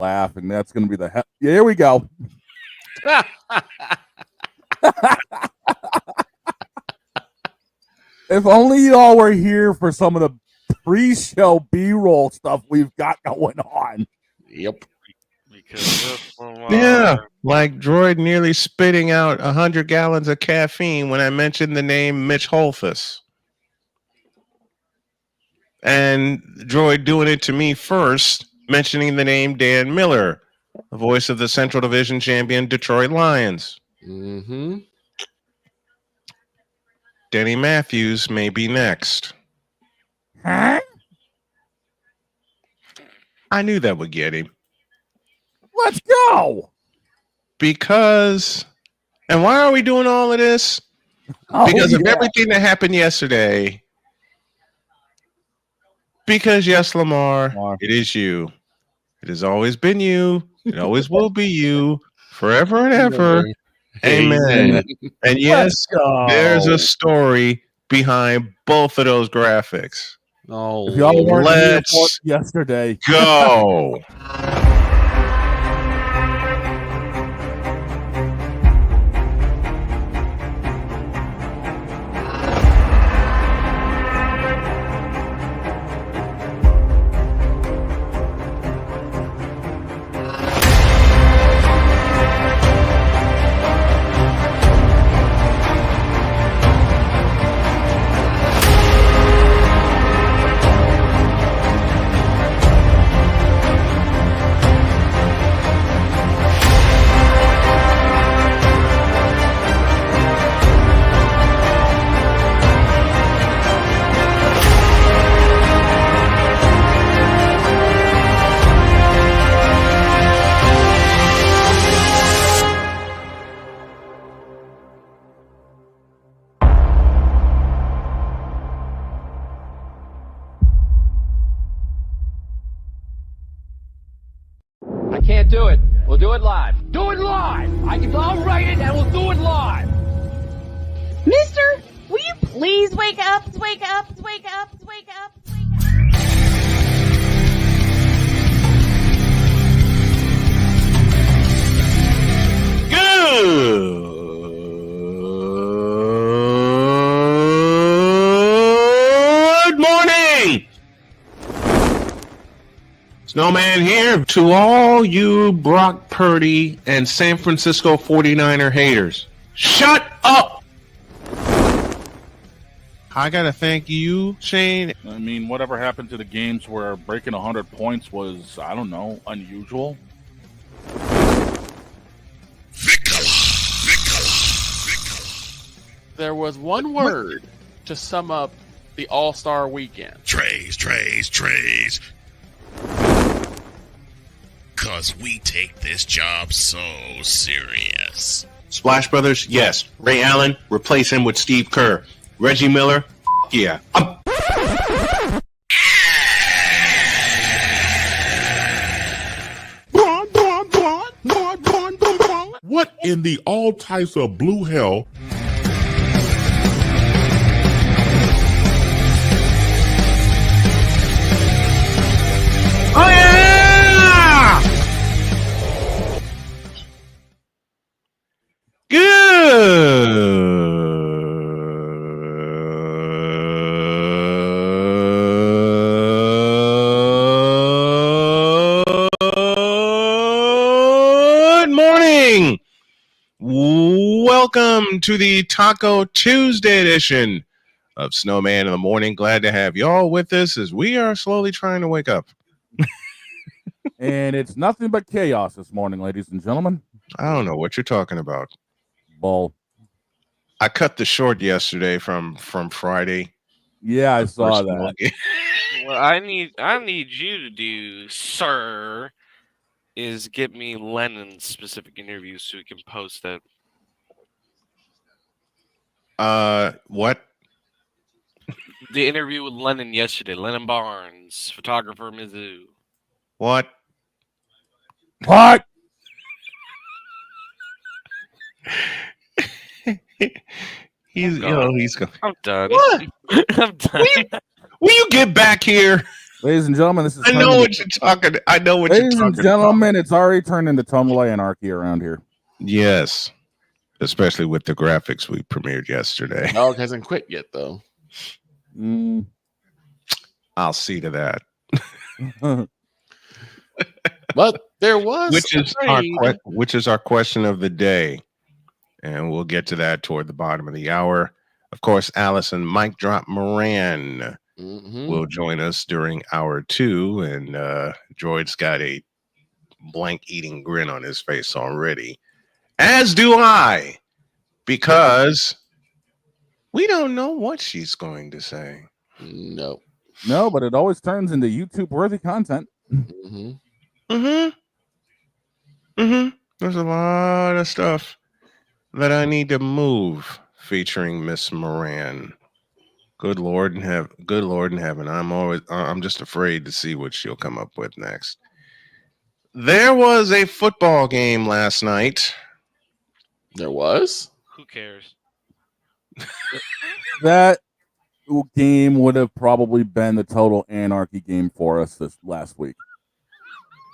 laugh, and that's going to be the yeah, here we go. If only y'all were here for some of the pre-show B-roll stuff we've got going on. Yep. Yeah, like Droid nearly spitting out 100 gallons of caffeine when I mentioned the name Mitch Holthus. And Droid doing it to me first, mentioning the name Dan Miller, the voice of the Central Division champion Detroit Lions. Mm-hmm. Denny Matthews may be next. Huh? I knew that would get him. Let's go. Because, and why are we doing all of this? Because of everything that happened yesterday. Because yes, Lamar, it is you. It has always been you. It always will be you. Forever and ever. Amen. And yes, there's a story behind both of those graphics. Oh, if y'all weren't here for let's yesterday, go. I can't do it. We'll do it live. Do it live! I'll write it and we'll do it live! Mister, will you please wake up, wake up, wake up, wake up, wake up? Good morning. Snowman here to all you Brock Purdy and San Francisco 49er haters. Shut up! I gotta thank you, Shane. I mean, whatever happened to the games where breaking 100 points was, I don't know, unusual? There was one word to sum up the All-Star weekend. Trays. Cause we take this job so serious. Splash Brothers, yes. Ray Allen, replace him with Steve Kerr. Reggie Miller, yeah. What in the all types of blue hell? Oh yeah! Good morning. Welcome to the Taco Tuesday edition of Snowman in the Morning. Glad to have y'all with us as we are slowly trying to wake up. and it's nothing but chaos this morning, ladies and gentlemen. I don't know what you're talking about. Bull. I cut the short yesterday from Friday. Yeah, I saw that. What I need you to do, sir, is get me Lennon's specific interviews so we can post it. What? The interview with Lennon yesterday. Lennon Barnes, photographer, Mizzou. What? What? He's going. I'm done. What? I'm done. Will you get back here? Ladies and gentlemen, this is. I know what you're talking. I know what you're talking about. Ladies and gentlemen, it's already turned into tumble anarchy around here. Yes, especially with the graphics we premiered yesterday. Dog hasn't quit yet, though. I'll see to that. But there was which is our question of the day, and we'll get to that toward the bottom of the hour. Of course, Alison, Mic Drop Moran will join us during hour 2, and Droid's got a blank eating grin on his face already, as do I, because we don't know what she's going to say. No, but it always turns into YouTube-worthy content. There's a lot of stuff that I need to move featuring Miss Moran. Good Lord in heaven. I'm just afraid to see what she'll come up with next. There was a football game last night. There was? Who cares? That game would have probably been the total anarchy game for us this last week.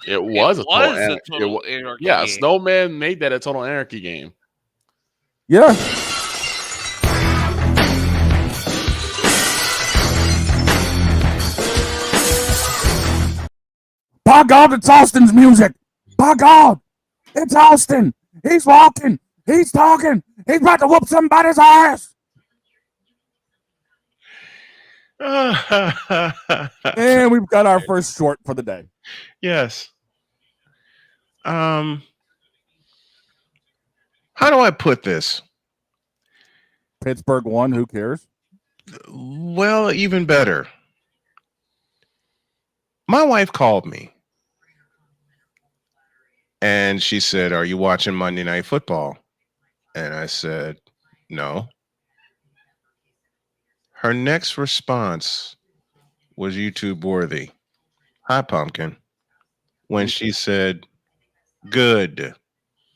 It was a total anarchy yeah, game. Snowman made that a total anarchy game. Yeah. By God, it's Austin's music. By God, it's Austin. He's walking. He's talking. He's about to whoop somebody's ass. And we've got our first short for the day. Yes. How do I put this? Pittsburgh won. Who cares? Well, even better. My wife called me. And she said, "Are you watching Monday Night Football?" And I said, "No." Her next response was YouTube worthy. "Hi, Pumpkin." When she said, "Good.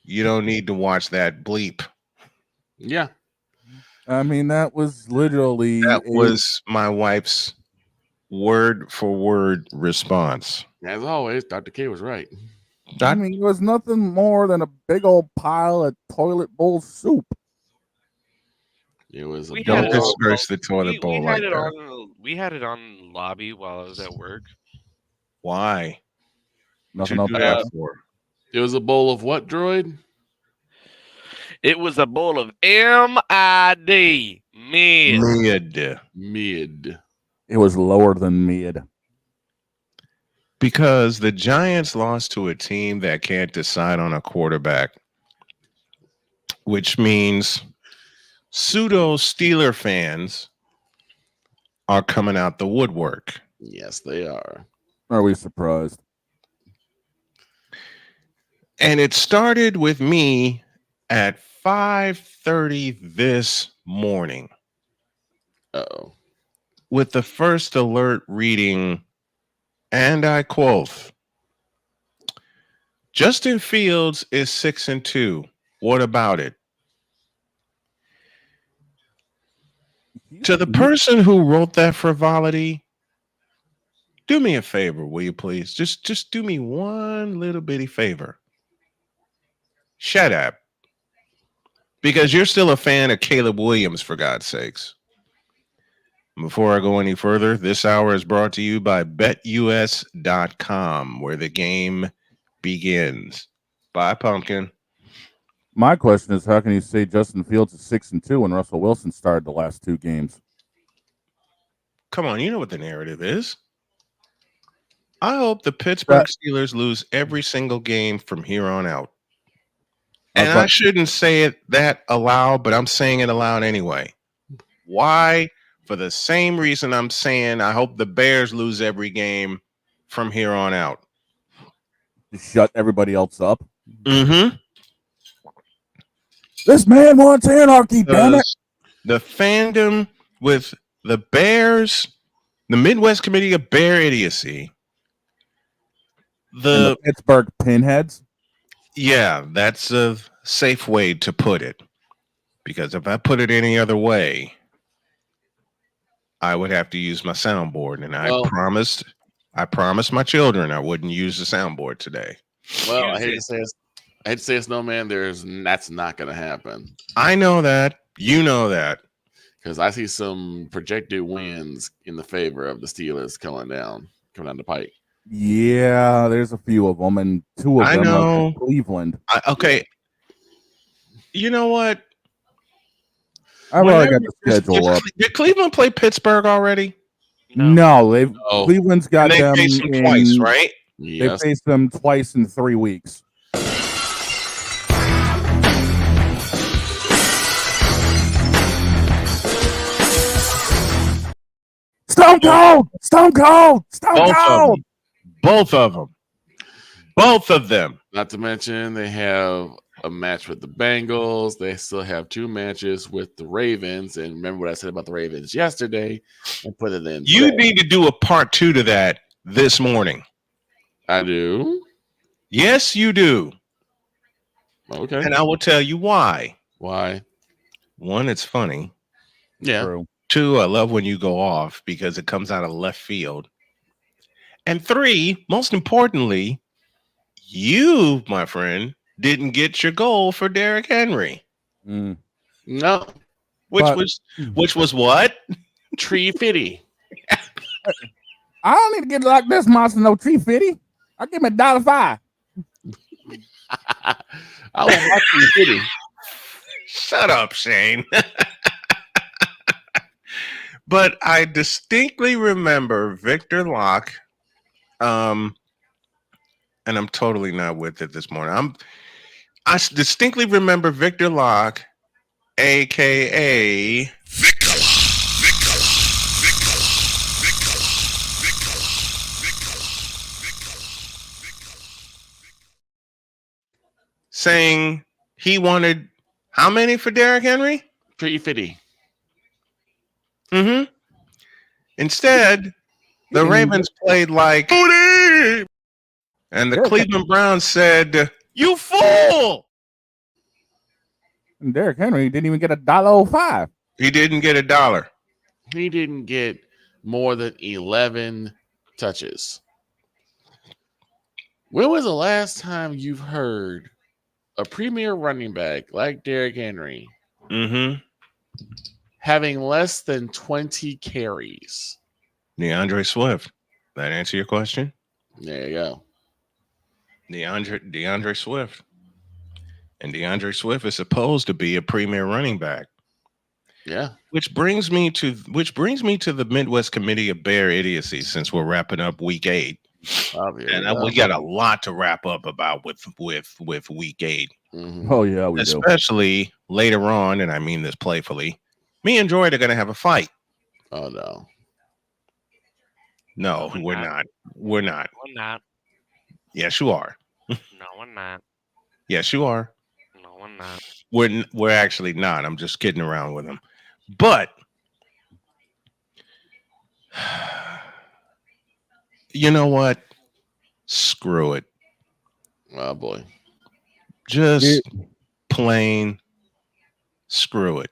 You don't need to watch that bleep." Yeah. I mean, that was literally... That was my wife's word for word response. As always, Dr. K was right. I mean, it was nothing more than a big old pile of toilet bowl soup. It was. Don't disperse the toilet bowl like that. We had it on lobby while I was at work. Why? Nothing else for. It was a bowl of what, Droid? It was a bowl of MID. Mid. It was lower than mid. Because the Giants lost to a team that can't decide on a quarterback, which means pseudo Steeler fans are coming out the woodwork. Yes, they are. Are we surprised? And it started with me at 5:30 this morning. Uh-oh. With the first alert reading, and I quote, "Justin Fields is 6-2. What about it?" To the person who wrote that frivolity, do me a favor, will you please? Just do me one little bitty favor. Shut up. Because you're still a fan of Caleb Williams, for God's sakes. Before I go any further, this hour is brought to you by BetUS.com, where the game begins. Bye, Pumpkin. My question is, how can you say Justin Fields is 6-2 when Russell Wilson started the last 2 games? Come on, you know what the narrative is. I hope the Pittsburgh Steelers lose every single game from here on out. And I shouldn't say that aloud, but I'm saying it aloud anyway. Why? For the same reason I'm saying I hope the Bears lose every game from here on out. To shut everybody else up? Mm-hmm. This man wants anarchy, damn it. The fandom with the Bears, the Midwest Committee of Bear Idiocy. The Pittsburgh Pinheads? Yeah, that's a safe way to put it. Because if I put it any other way, I would have to use my soundboard. And I promised I promised my children I wouldn't use the soundboard today. Well, I hate to say it, Snowman. That's not going to happen. I know that. You know that. Because I see some projected wins in the favor of the Steelers coming down the pike. Yeah, there's a few of them, and two of them are from Cleveland. Okay. You know what? I really got the schedule up. Did Cleveland play Pittsburgh already? No, Cleveland's got and they them faced them twice, right? They faced them twice in 3 weeks. Stone Cold! Stone Cold! Stone Cold! Both of them. Both of them. Not to mention they have a match with the Bengals. They still have 2 matches with the Ravens. And remember what I said about the Ravens yesterday and put it in. You need to do a part 2 to that this morning. I do? Yes, you do. Okay. And I will tell you why. Why? 1, it's funny. Yeah. True. 2, I love when you go off because it comes out of left field. And 3, most importantly, you, my friend, didn't get your goal for Derrick Henry. No. Which was what? Tree fitty. I don't need to get like this monster no tree fitty. I'll give him $1.05. I want my tree fitty. Shut up, Shane. But I distinctly remember Victor Locke, and I'm totally not with it this morning. I distinctly remember Victor Locke, aka saying he wanted how many for Derrick Henry? 350. Mm-hmm. Instead, the Ravens played like booty, and the Cleveland Browns said, "You fool!" And Derrick Henry didn't even get $1.05. He didn't get $1. He didn't get more than 11 touches. When was the last time you've heard a premier running back like Derrick Henry having less than 20 carries? DeAndre Swift. That answer your question? There you go. DeAndre Swift. And DeAndre Swift is supposed to be a premier running back. Yeah. Which brings me to the Midwest Committee of Bear Idiocy, since we're wrapping up week 8. And we got a lot to wrap up about with week 8. Oh yeah, we especially later on, and I mean this playfully. Me and Droid are going to have a fight. Oh no. No, we're not. We're not. We're not. Yes, you are. No, we're not. Yes, you are. No, we're not. We're actually not. I'm just kidding around with him. But you know what? Screw it. Oh boy. Just plain screw it.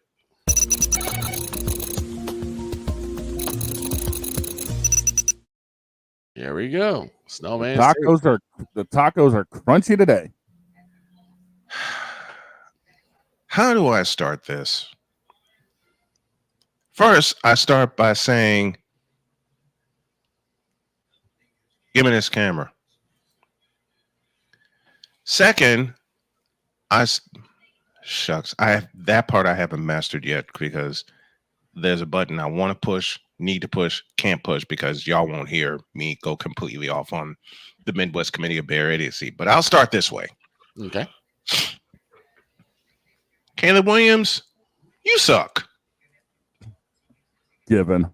Here we go. Snowman. The tacos are crunchy today. How do I start this? First, I start by saying, give me this camera. Second, that part I haven't mastered yet, because there's a button I want to push, need to push, can't push, because y'all won't hear me go completely off on the Midwest Committee of Bear Idiocy. But I'll start this way. Okay. Caleb Williams, you suck. Given.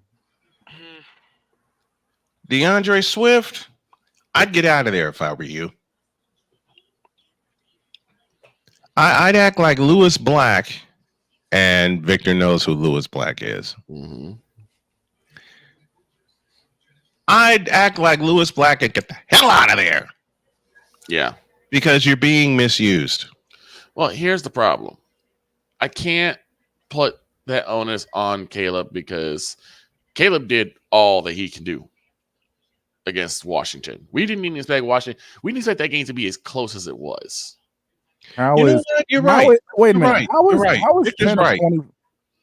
DeAndre Swift, I'd get out of there if I were you. I'd act like Lewis Black, and Victor knows who Lewis Black is. I'd act like Lewis Black and get the hell out of there. Yeah. Because you're being misused. Well, here's the problem. I can't put that onus on Caleb because Caleb did all that he can do. against Washington. We didn't even expect Washington. We didn't expect that game to be as close as it was. What? You're right. Wait a minute. Right. How is You're right. how is Victor's 10 right. of 20?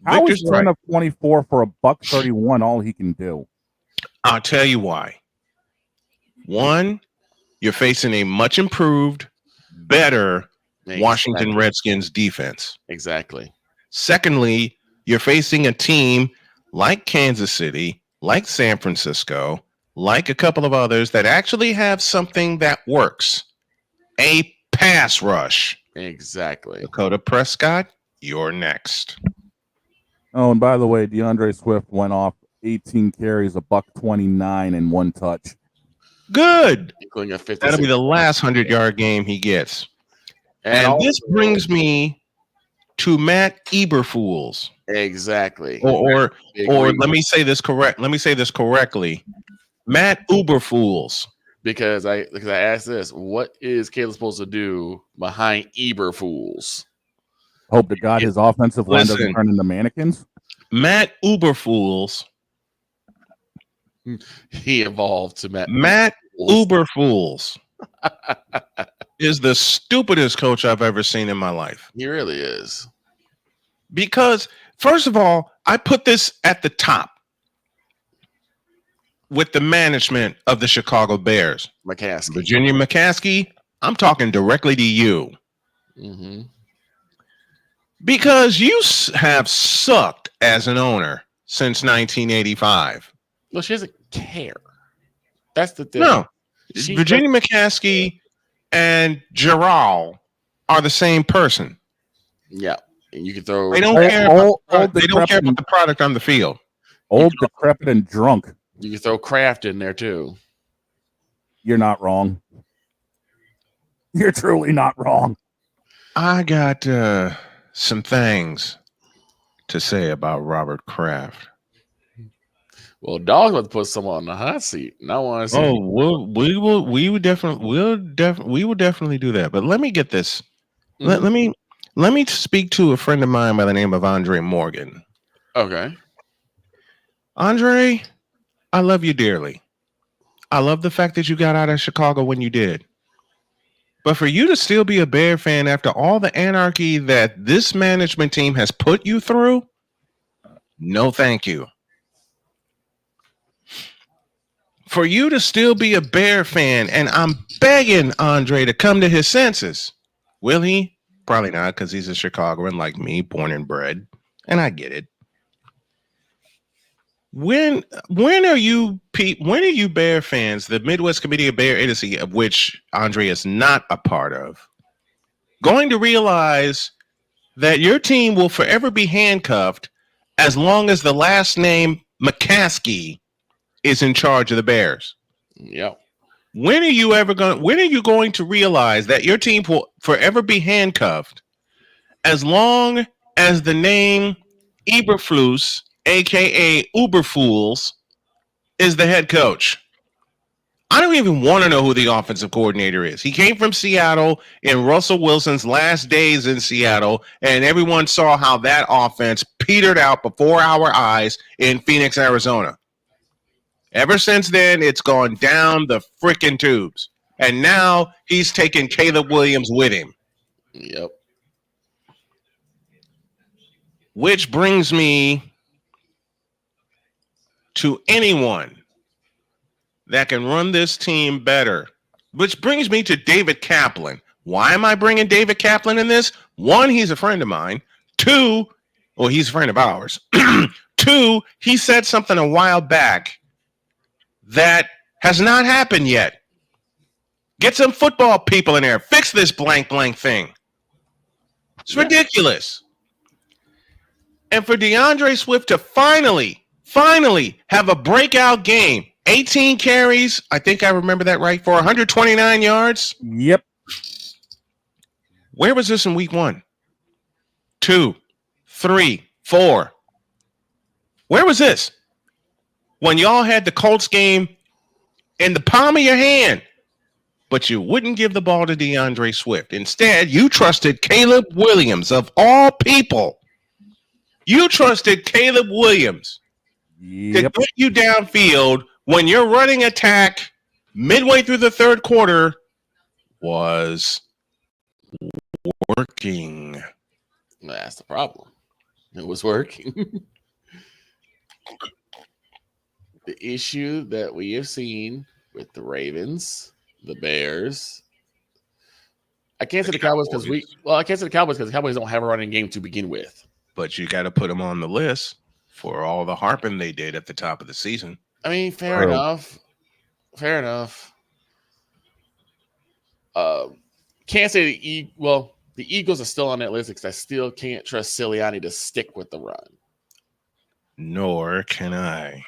How is Victor's 10 right. of 24 for $131 all he can do? I'll tell you why. One, you're facing a much improved, better Washington Redskins defense. Exactly. Secondly, you're facing a team like Kansas City, like San Francisco, like a couple of others that actually have something that works. A pass rush. Exactly. Dakota Prescott, you're next. Oh, and by the way, DeAndre Swift went off 18 carries, $129 and 1 touch. Good. Including a 56. That'll be the last 100-yard game he gets. And also, this brings me to Matt Eberflus. Exactly. Or let me say this correctly. Matt Eberflus. Because I asked this, what is Caleb supposed to do behind Eberflus? Hope to God his offensive line doesn't turn into mannequins. Matt Eberflus. He evolved to Matt Eberflus is the stupidest coach I've ever seen in my life. He really is. Because, first of all, I put this at the top with the management of the Chicago Bears. McCaskey. Virginia McCaskey, I'm talking directly to you. Mm-hmm. Because you have sucked as an owner since 1985. Well, she doesn't care. That's the thing. No. Virginia McCaskey and Gerald are the same person. Yeah. And you can throw. They don't care about the product on the field. Old, decrepit, and drunk. You can throw Kraft in there too. You're not wrong. You're truly not wrong. I got some things to say about Robert Kraft. Well, Dog's about to put someone on the hot seat, and I want to see. Oh, we will definitely do that. But let me get this. Mm-hmm. Let me speak to a friend of mine by the name of Andre Morgan. Okay. Andre, I love you dearly. I love the fact that you got out of Chicago when you did. But for you to still be a Bear fan after all the anarchy that this management team has put you through, no thank you. For you to still be a Bear fan, and I'm begging Andre to come to his senses. Will he? Probably not, because he's a Chicagoan like me, born and bred. And I get it. When are you Bear fans, the Midwest Committee of Bear Idiocy, of which Andre is not a part of, going to realize that your team will forever be handcuffed as long as the last name McCaskey is in charge of the Bears? Yep. When are you going to realize that your team will forever be handcuffed as long as the name Eberflus, aka Uberfools, is the head coach? I don't even want to know who the offensive coordinator is. He came from Seattle in Russell Wilson's last days in Seattle, and everyone saw how that offense petered out before our eyes in Phoenix, Arizona. Ever since then, it's gone down the freaking tubes. And now he's taking Caleb Williams with him. Yep. Which brings me to anyone that can run this team better. Which brings me to David Kaplan. Why am I bringing David Kaplan in this? One, he's a friend of mine. Two, well, he's a friend of ours. Two, he said something a while back that has not happened yet. Get some football people in there. Fix this blank thing. It's ridiculous. And for DeAndre Swift to finally have a breakout game. 18 carries, I think I remember that right, for 129 yards. Yep. Where was this in week 1? 2, 3, 4. Where was this? When y'all had the Colts game in the palm of your hand, but you wouldn't give the ball to DeAndre Swift. Instead, you trusted Caleb Williams, of all people. You trusted Caleb Williams to get you downfield when your running attack midway through the third quarter was working. That's the problem. It was working. The issue that we have seen with the Ravens, the Bears. I can't say the Cowboys because I can't say the Cowboys because the Cowboys don't have a running game to begin with. But you got to put them on the list for all the harping they did at the top of the season. I mean, fair enough. Fair enough. Can't say the Eagles are still on that list because I still can't trust Sirianni to stick with the run. Nor can I.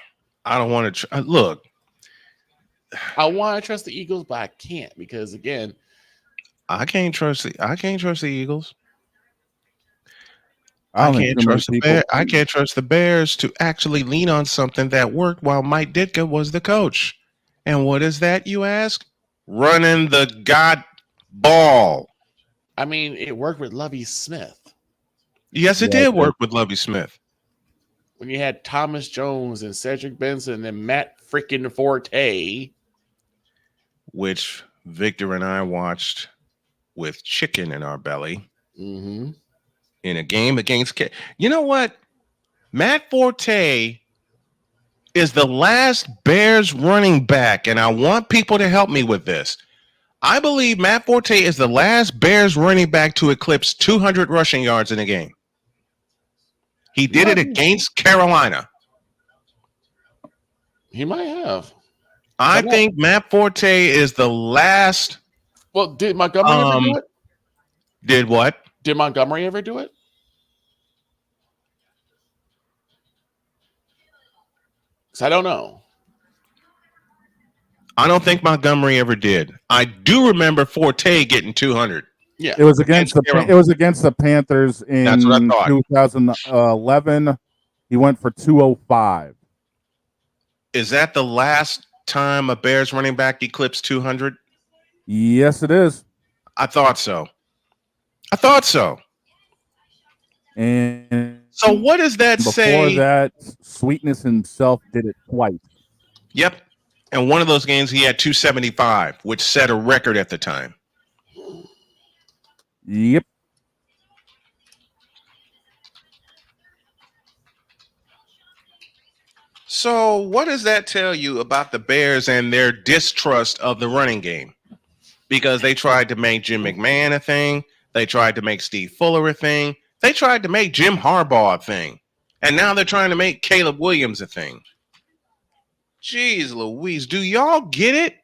I don't want to look. I want to trust the Eagles, but I can't because again, I can't trust the Eagles. I can't trust the Bears to actually lean on something that worked while Mike Ditka was the coach. And what is that, you ask? Running the ball. I mean, it worked with Lovie Smith. Yes, it did work with Lovie Smith. When you had Thomas Jones and Cedric Benson and Matt freaking Forte. Which Victor and I watched with chicken in our belly. Mm-hmm. In a game against... You know what? Matt Forte is the last Bears running back, and I want people to help me with this. I believe Matt Forte is the last Bears running back to eclipse 200 rushing yards in a game. He did it against Carolina. He might have. I think Matt Forte is the last. Well, did Montgomery ever do it? Did what? Did Montgomery ever do it? Because I don't know. I don't think Montgomery ever did. I do remember Forte getting 200. Yeah, it was against the Panthers in 2011. He went for 205. Is that the last time a Bears running back eclipsed 200? Yes, it is. I thought so. And so what does that say? Before that, Sweetness himself did it twice. Yep. And one of those games he had 275, which set a record at the time. Yep. So what does that tell you about the Bears and their distrust of the running game? Because they tried to make Jim McMahon a thing. They tried to make Steve Fuller a thing. They tried to make Jim Harbaugh a thing. And now they're trying to make Caleb Williams a thing. Jeez Louise, do y'all get it?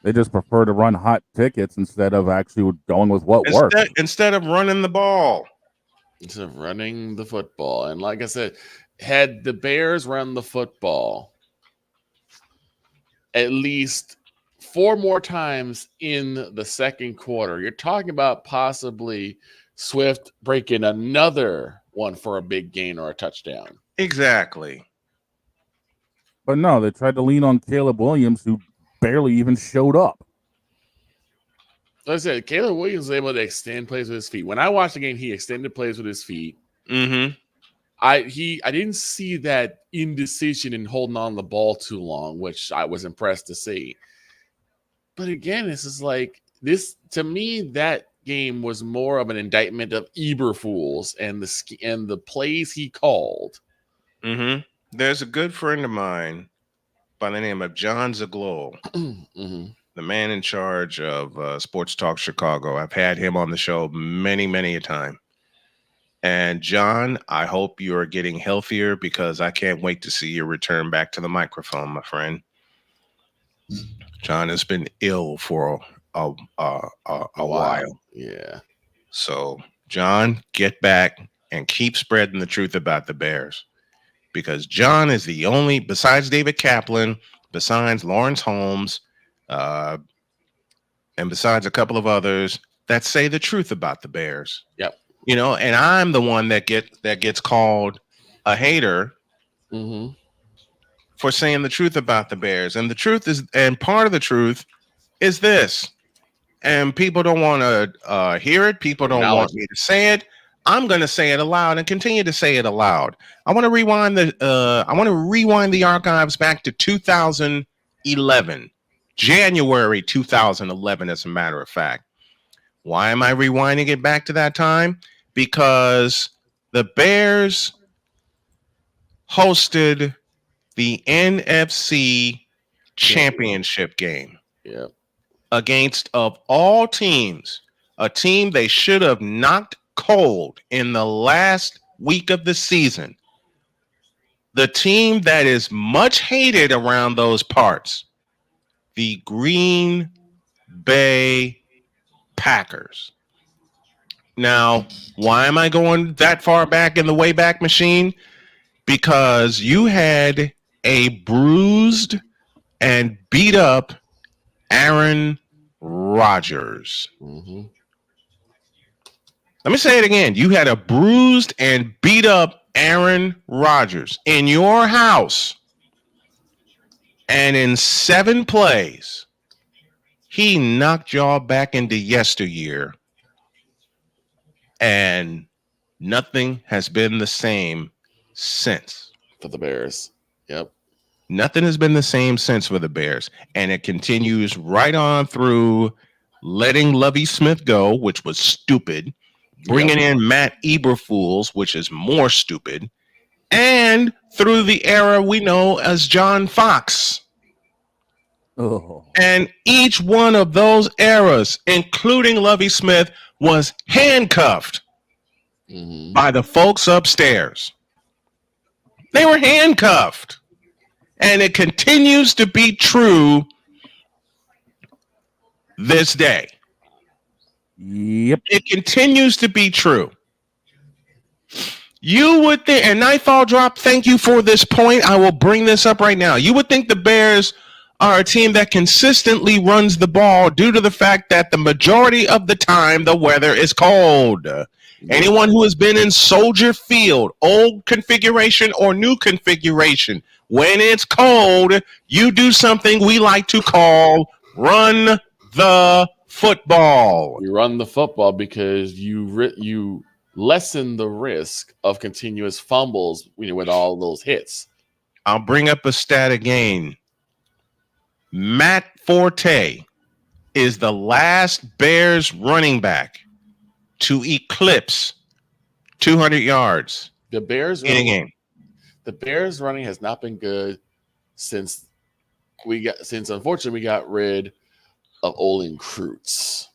They just prefer to run hot tickets instead of actually going with what works. Instead of running the ball. Instead of running the football. And like I said, had the Bears run the football at least 4 more times in the second quarter, you're talking about possibly Swift breaking another one for a big gain or a touchdown. Exactly. But no, they tried to lean on Caleb Williams, who barely even showed up. Like I said, Caleb Williams was able to extend plays with his feet. When I watched the game, he extended plays with his feet. Mm-hmm. I didn't see that indecision in holding on the ball too long, which I was impressed to see. But again, this is like this to me. That game was more of an indictment of Eberfools and the plays he called. Mm-hmm. There's a good friend of mine by the name of John Zaglol, mm-hmm. the man in charge of Sports Talk Chicago. I've had him on the show many, many a time. And John, I hope you're getting healthier because I can't wait to see you return back to the microphone, my friend. John has been ill for a while. Yeah. So, John, get back and keep spreading the truth about the Bears. Because John is the only, besides David Kaplan, besides Lawrence Holmes, and besides a couple of others that say the truth about the Bears. Yep. You know, and I'm the one that gets called a hater for saying the truth about the Bears. And the truth is, and part of the truth is this. And people don't want to hear it. People don't want me to say it. I'm going to say it aloud and continue to say it aloud. I want to rewind the archives back to 2011 January 2011, as a matter of fact. Why am I rewinding it back to that time? Because the Bears hosted the NFC Championship game against, of all teams, a team they should have knocked cold in the last week of the season. The team that is much hated around those parts, the Green Bay Packers. Now, why am I going that far back in the Wayback Machine? Because you had a bruised and beat up Aaron Rodgers. Let me say it again. You had a bruised and beat up Aaron Rodgers in your house. And in 7 plays, he knocked y'all back into yesteryear. And nothing has been the same since. For the Bears. Yep. Nothing has been the same since for the Bears. And it continues right on through letting Lovie Smith go, which was stupid. Bringing in Matt Eberflus, which is more stupid. And through the era we know as John Fox. And each one of those eras, including Lovie Smith, was handcuffed by the folks upstairs. They were handcuffed. And it continues to be true this day. Yep. It continues to be true. You would think, and Nightfall Drop, thank you for this point. I will bring this up right now. You would think the Bears are a team that consistently runs the ball due to the fact that the majority of the time the weather is cold. Anyone who has been in Soldier Field, old configuration or new configuration, when it's cold, you do something we like to call run the football. You run the football because you lessen the risk of continuous fumbles, with all those hits. I'll bring up a stat again. Matt Forte is the last Bears running back to eclipse 200 yards in a game. The Bears running has not been good since unfortunately we got rid of Olin Kreutz.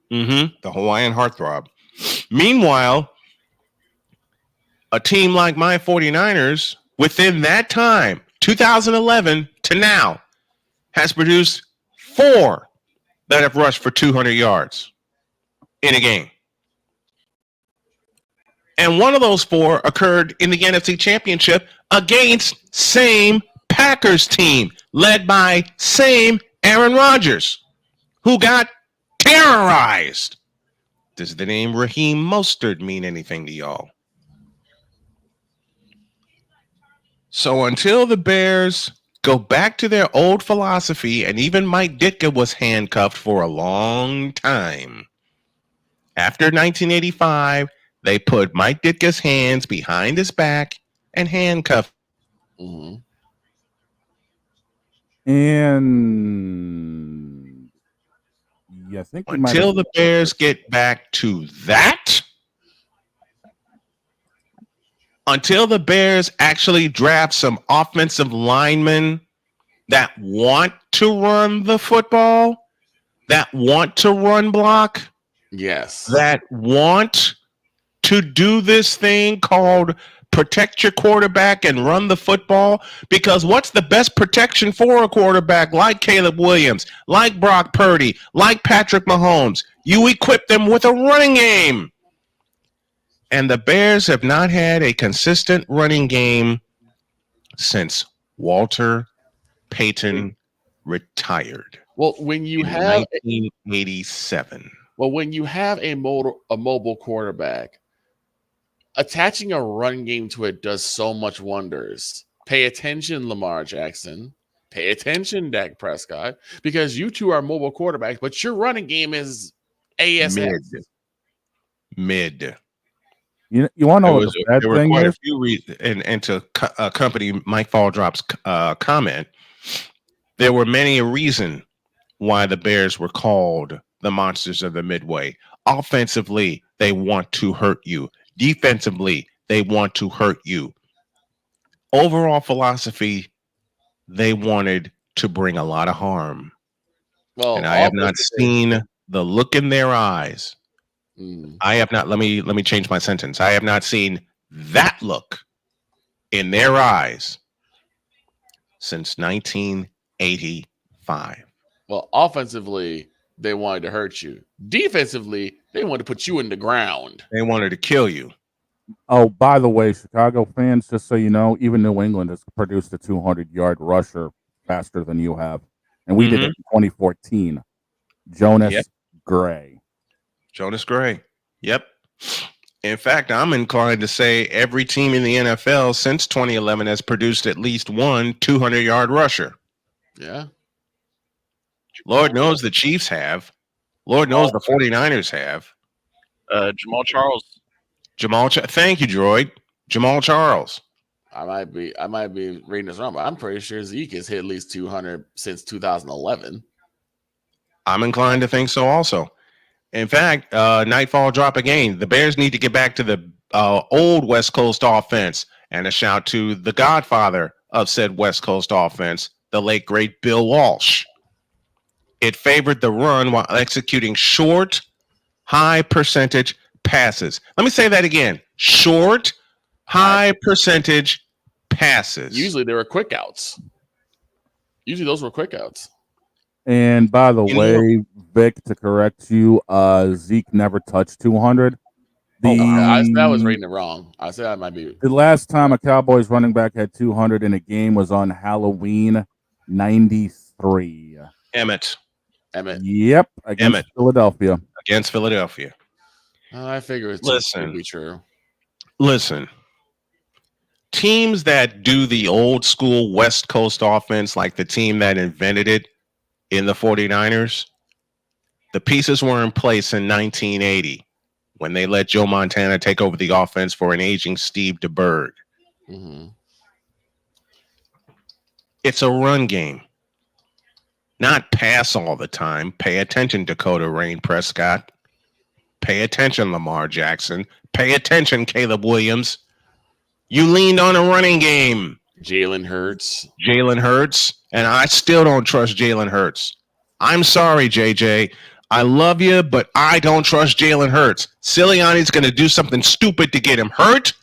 The Hawaiian heartthrob. Meanwhile, a team like my 49ers, within that time, 2011 to now, has produced 4 that have rushed for 200 yards in a game. And one of those 4 occurred in the NFC Championship against same Packers team, led by same Aaron Rodgers, who got terrorized. Does the name Raheem Mostert mean anything to y'all? So until the Bears go back to their old philosophy, and even Mike Ditka was handcuffed for a long time. After 1985, they put Mike Ditka's hands behind his back and handcuffed. And I think until the Bears get back to that, until the Bears actually draft some offensive linemen that want to run the football, that want to run block, that want to do this thing called protect your quarterback and run the football. Because what's the best protection for a quarterback like Caleb Williams, like Brock Purdy, like Patrick Mahomes? You equip them with a running game. And the Bears have not had a consistent running game since Walter Payton retired. Well, when you have 1987. Well, when you have a mobile quarterback, attaching a run game to it does so much wonders. Pay attention, Lamar Jackson. Pay attention, Dak Prescott, because you two are mobile quarterbacks, but your running game is ASS. Mid. You want to know what the bad there thing were quite is? a few reasons, and to accompany Mike Falldrop's comment, there were many a reason why the Bears were called the monsters of the Midway. Offensively, they want to hurt you. Defensively, they want to hurt you. Overall philosophy, they wanted to bring a lot of harm. Well, and I have not seen the look in their eyes. I have not. Let me change my sentence. I have not seen that look in their eyes since 1985. Well, offensively, they wanted to hurt you. Defensively, they wanted to put you in the ground. They wanted to kill you. Oh, by the way, Chicago fans, just so you know, even New England has produced a 200-yard rusher faster than you have. And we did it in 2014. Jonas Gray. Jonas Gray. Yep. In fact, I'm inclined to say every team in the NFL since 2011 has produced at least one 200-yard rusher. Yeah. Lord knows the Chiefs have. Lord knows the 49ers have. Jamal Charles. Thank you, Droid. Jamal Charles. I might be reading this wrong, but I'm pretty sure Zeke has hit at least 200 since 2011. I'm inclined to think so also. In fact, nightfall drop again. The Bears need to get back to the old West Coast offense. And a shout to the godfather of said West Coast offense, the late, great Bill Walsh. It favored the run while executing short, high percentage passes. Let me say that again. Short, high percentage passes. Usually they were quick outs. Usually those were quick outs. And by the way, Vic, to correct you, Zeke never touched 200. I was reading it wrong. I said I might be. The last time a Cowboys running back had 200 in a game was on Halloween '93. Emmett. Yep, against Philadelphia. Against Philadelphia. I figure it's Listen, be true. Listen. Teams that do the old school West Coast offense, like the team that invented it in the 49ers, the pieces were in place in 1980 when they let Joe Montana take over the offense for an aging Steve DeBerg. Mm-hmm. It's a run game. Not pass all the time. Pay attention, Dakota Rain Prescott. Pay attention, Lamar Jackson. Pay attention, Caleb Williams. You leaned on a running game. Jalen Hurts. And I still don't trust Jalen Hurts. I'm sorry, JJ. I love you, but I don't trust Jalen Hurts. Sirianni's going to do something stupid to get him hurt,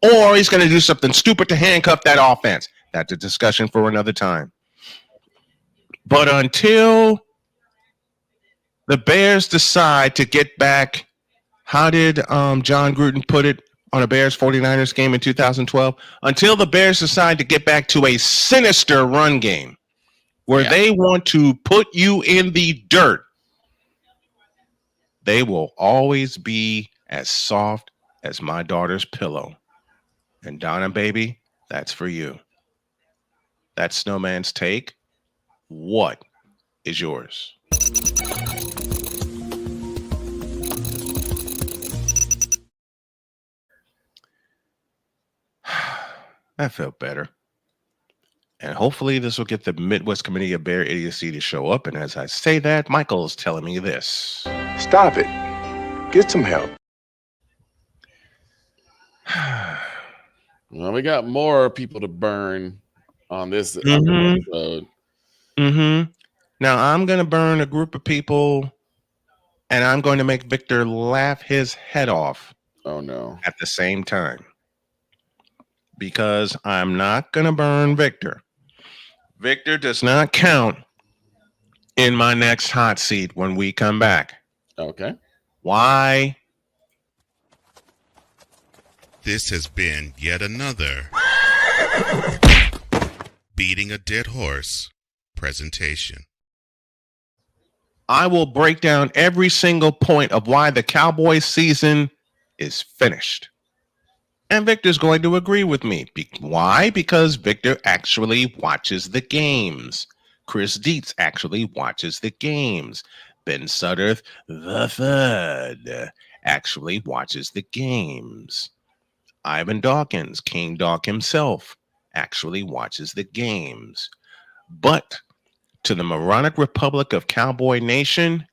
or he's going to do something stupid to handcuff that offense. That's a discussion for another time. But until the Bears decide to get back, how did John Gruden put it on a Bears 49ers game in 2012? Until the Bears decide to get back to a sinister run game where they want to put you in the dirt, they will always be as soft as my daughter's pillow. And Donna, baby, that's for you. That's Snowman's take. What is yours? That felt better. And hopefully this will get the Midwest Committee of Bear Idiocy to show up. And as I say that, Michael's telling me this. Stop it. Get some help. Well, we got more people to burn on this episode. Now, I'm going to burn a group of people, and I'm going to make Victor laugh his head off. Oh, no. At the same time. Because I'm not going to burn Victor. Victor does not count in my next hot seat when we come back. Okay. Why? This has been yet another Beating a Dead Horse presentation. I will break down every single point of why the Cowboys season is finished. And Victor's going to agree with me. Why? Because Victor actually watches the games. Chris Dietz actually watches the games. Ben Sutterth the third actually watches the games. Ivan Dawkins, King Dawk himself, actually watches the games. But to the moronic republic of Cowboy Nation.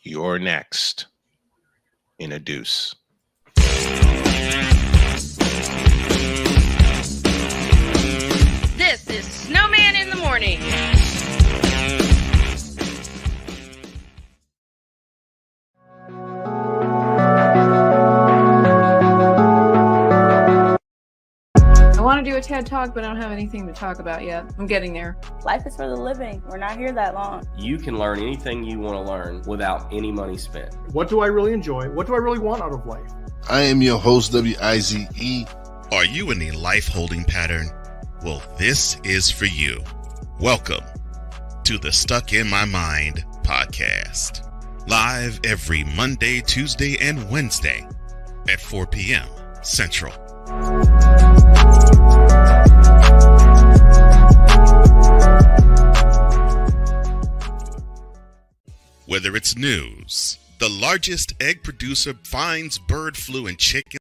You're next in a deuce. This is Snowman in the morning. I want to do a TED Talk, but I don't have anything to talk about yet. I'm getting there. Life is for the living. We're not here that long. You can learn anything you want to learn without any money spent. What do I really enjoy? What do I really want out of life? I am your host, WIZE. Are you in a life holding pattern? Well, this is for you. Welcome to the Stuck in My Mind podcast. Live every Monday, Tuesday, and Wednesday at 4 p.m. Central. Whether it's news, the largest egg producer finds bird flu in chickens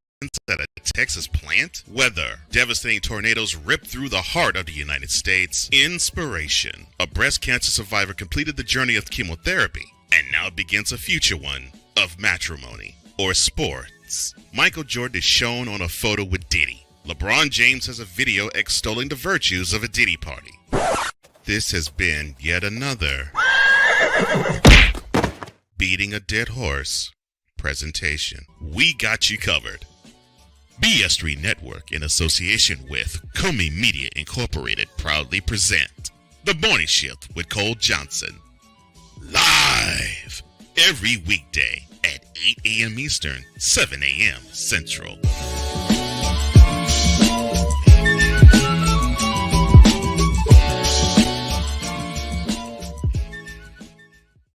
at a Texas plant, weather, devastating tornadoes rip through the heart of the United States, inspiration, a breast cancer survivor completed the journey of chemotherapy, and now begins a future one of matrimony, or sports. Michael Jordan is shown on a photo with Diddy. LeBron James has a video extolling the virtues of a Diddy party. This has been yet another beating a dead horse presentation. We got you covered. BS3 Network, in association with Comey Media Incorporated, proudly present The Morning Shift with Cole Johnson. Live every weekday at 8 a.m. Eastern, 7 a.m. Central.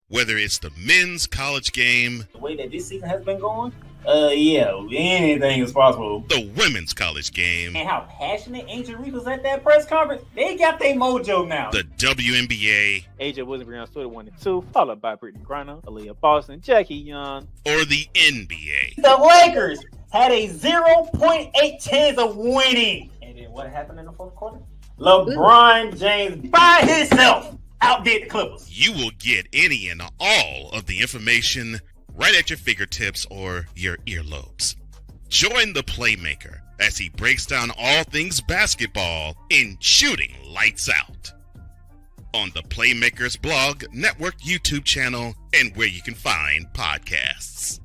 Whether it's the men's college game, the way that this season has been going, yeah, anything is possible. The women's college game, and how passionate Angel Reese was at that press conference, they got their mojo now. The WNBA, AJ Wilson on Twitter 1 and 2, followed by Brittany Griner, Aaliyah Boston, Jackie Young, or the NBA. The Lakers had a 0.8 chance of winning. And then what happened in the fourth quarter? LeBron James by himself outdid the Clippers. You will get any and all of the information right at your fingertips or your earlobes. Join the Playmaker as he breaks down all things basketball in Shooting Lights Out on the Playmakers blog, network, YouTube channel, and where you can find podcasts.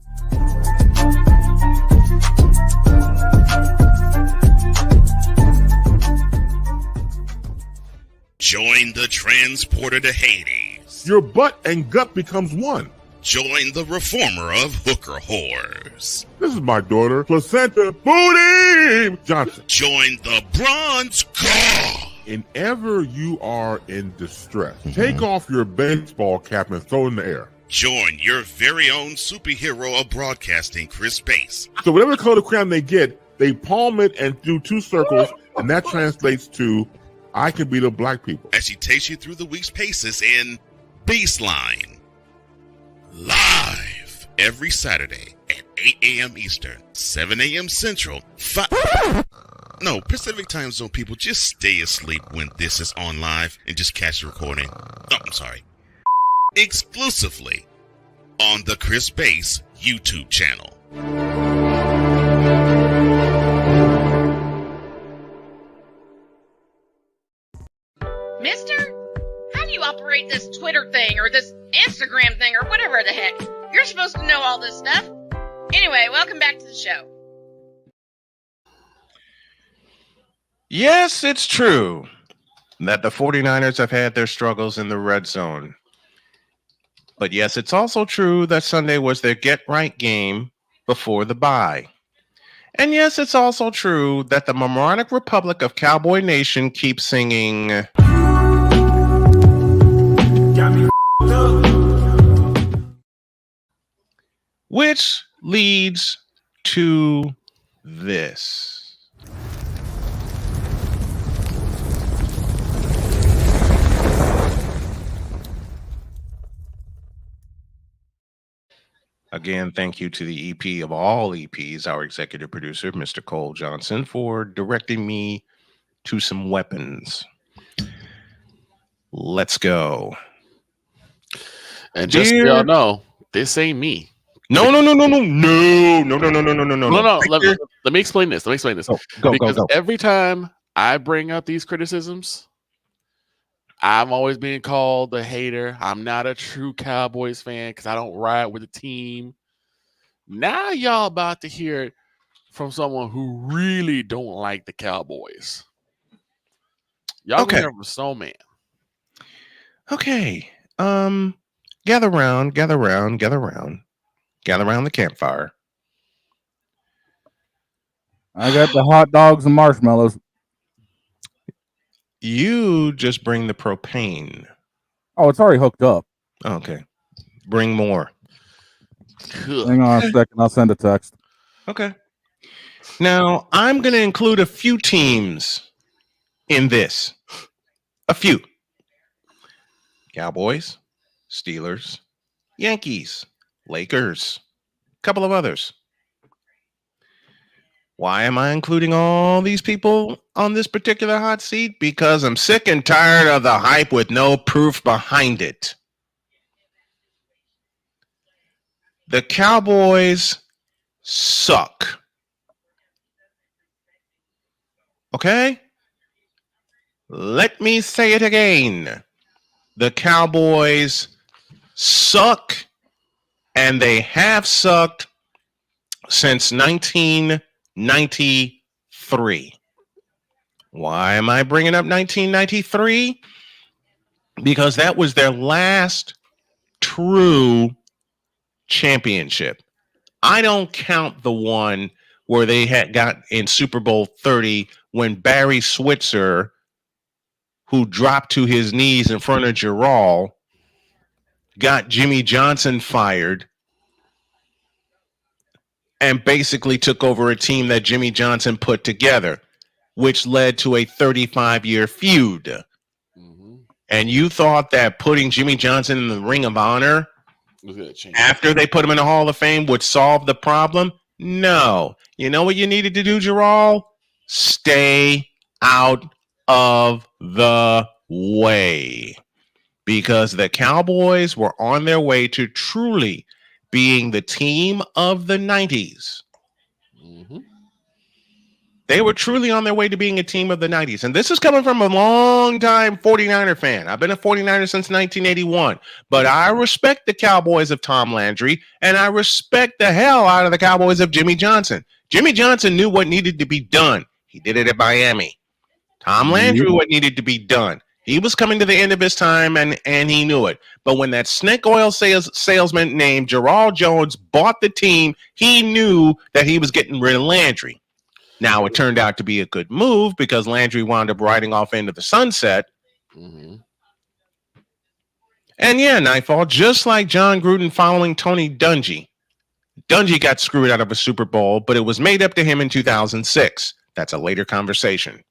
Join the transporter to Hades. Your butt and gut becomes one. Join the reformer of hooker whores. This is my daughter, Placenta Booty Johnson. Join the bronze car. Whenever you are in distress, take off your baseball cap and throw it in the air. Join your very own superhero of broadcasting, Chris Bass. So whatever color crown they get, they palm it and do 2 circles, and that translates to I can beat up black people. As she takes you through the week's paces in Baseline. Live every Saturday at 8 a.m. Eastern, 7 a.m. Central, Pacific Time Zone people, just stay asleep when this is on live and just catch the recording. Exclusively on the Chris Bass YouTube channel. Mister, how do you operate this Twitter thing or this Instagram thing or whatever the heck? You're supposed to know all this stuff. Anyway, welcome back to the show. Yes, it's true that the 49ers have had their struggles in the red zone. But yes, it's also true that Sunday was their get-right game before the bye. And yes, it's also true that the moronic republic of Cowboy Nation keeps singing... Which leads to this. Again, thank you to the EP of all EPs, our executive producer, Mr. Cole Johnson, for directing me to some weapons. Let's go. And just so y'all know, this ain't me. No. Let me explain this. Go. Every time I bring up these criticisms, I'm always being called a hater. I'm not a true Cowboys fan because I don't ride with the team. Now y'all about to hear it from someone who really don't like the Cowboys. Y'all gonna hear from Snowman. Okay. Gather round the campfire. I got the hot dogs and marshmallows. You just bring the propane. Oh, it's already hooked up. Okay. Bring more. Hang on a second. I'll send a text. Okay. Now, I'm going to include a few teams in this. A few. Cowboys, Steelers, Yankees, Lakers, a couple of others. Why am I including all these people on this particular hot seat? Because I'm sick and tired of the hype with no proof behind it. The Cowboys suck. Okay? Let me say it again. The Cowboys suck, and they have sucked since 1993. Why am I bringing up 1993? Because that was their last true championship. I don't count the one where they had got in Super Bowl 30 when Barry Switzer, who dropped to his knees in front of Gerald, got Jimmy Johnson fired and basically took over a team that Jimmy Johnson put together, which led to a 35-year feud. Mm-hmm. And you thought that putting Jimmy Johnson in the Ring of Honor after they put him in the Hall of Fame would solve the problem? No. You know what you needed to do, Gerald? Stay out of the way. Because the Cowboys were on their way to truly being the team of the 90s. Mm-hmm. They were truly on their way to being a team of the 90s. And this is coming from a long-time 49er fan. I've been a 49er since 1981. But I respect the Cowboys of Tom Landry, and I respect the hell out of the Cowboys of Jimmy Johnson. Jimmy Johnson knew what needed to be done. He did it at Miami. Tom Landry knew what needed to be done. He was coming to the end of his time, and he knew it. But when that snake oil salesman named Gerald Jones bought the team, he knew that he was getting rid of Landry. Now, it turned out to be a good move because Landry wound up riding off into the sunset. Mm-hmm. And yeah, Nightfall, just like John Gruden following Tony Dungy. Dungy got screwed out of a Super Bowl, but it was made up to him in 2006. That's a later conversation.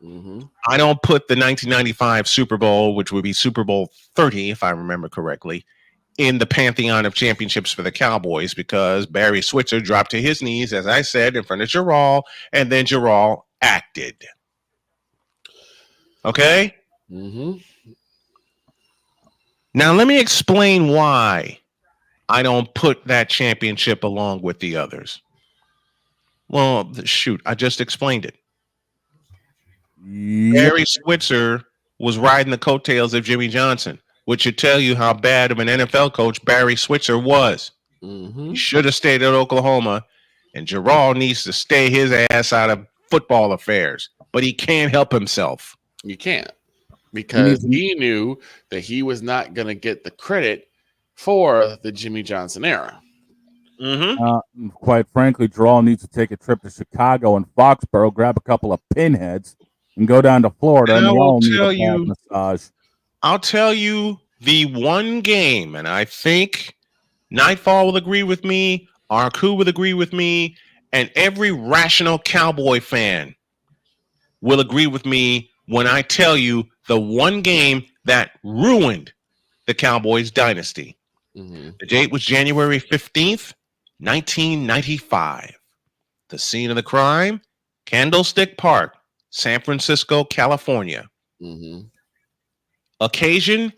Mm-hmm. I don't put the 1995 Super Bowl, which would be Super Bowl 30, if I remember correctly, in the pantheon of championships for the Cowboys because Barry Switzer dropped to his knees, as I said, in front of Gerald, and then Gerald acted. Okay? Mm-hmm. Now, let me explain why I don't put that championship along with the others. Well, shoot, I just explained it. Yep. Barry Switzer was riding the coattails of Jimmy Johnson, which should tell you how bad of an NFL coach Barry Switzer was. Mm-hmm. He should have stayed at Oklahoma, and Gerald needs to stay his ass out of football affairs, but he can't help himself. You can't, because he knew that he was not going to get the credit for the Jimmy Johnson era. Mm-hmm. Quite frankly, Gerald needs to take a trip to Chicago and Foxborough, grab a couple of pinheads, and go down to Florida. And I'll tell you the one game, and I think Nightfall will agree with me, Arku will agree with me, and every rational Cowboy fan will agree with me when I tell you the one game that ruined the Cowboys dynasty. Mm-hmm. The date was January 15th, 1995. The scene of the crime, Candlestick Park, San Francisco, California. Mm-hmm. occasion,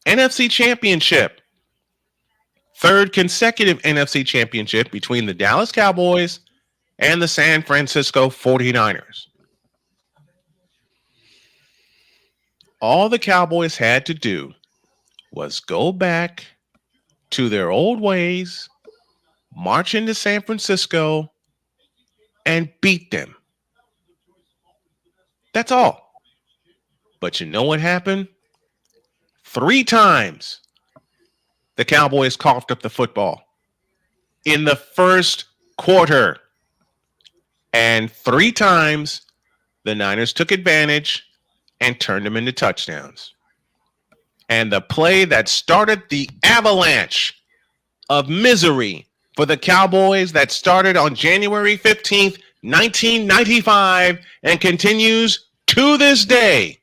NFC Championship. Third consecutive NFC Championship between the Dallas Cowboys and the San Francisco 49ers. All the Cowboys had to do was go back to their old ways, march into San Francisco, and beat them. That's all. But you know what happened? 3 times the Cowboys coughed up the football in the first quarter. And 3 times the Niners took advantage and turned them into touchdowns. And the play that started the avalanche of misery for the Cowboys that started on January 15th, 1995 and continues to this day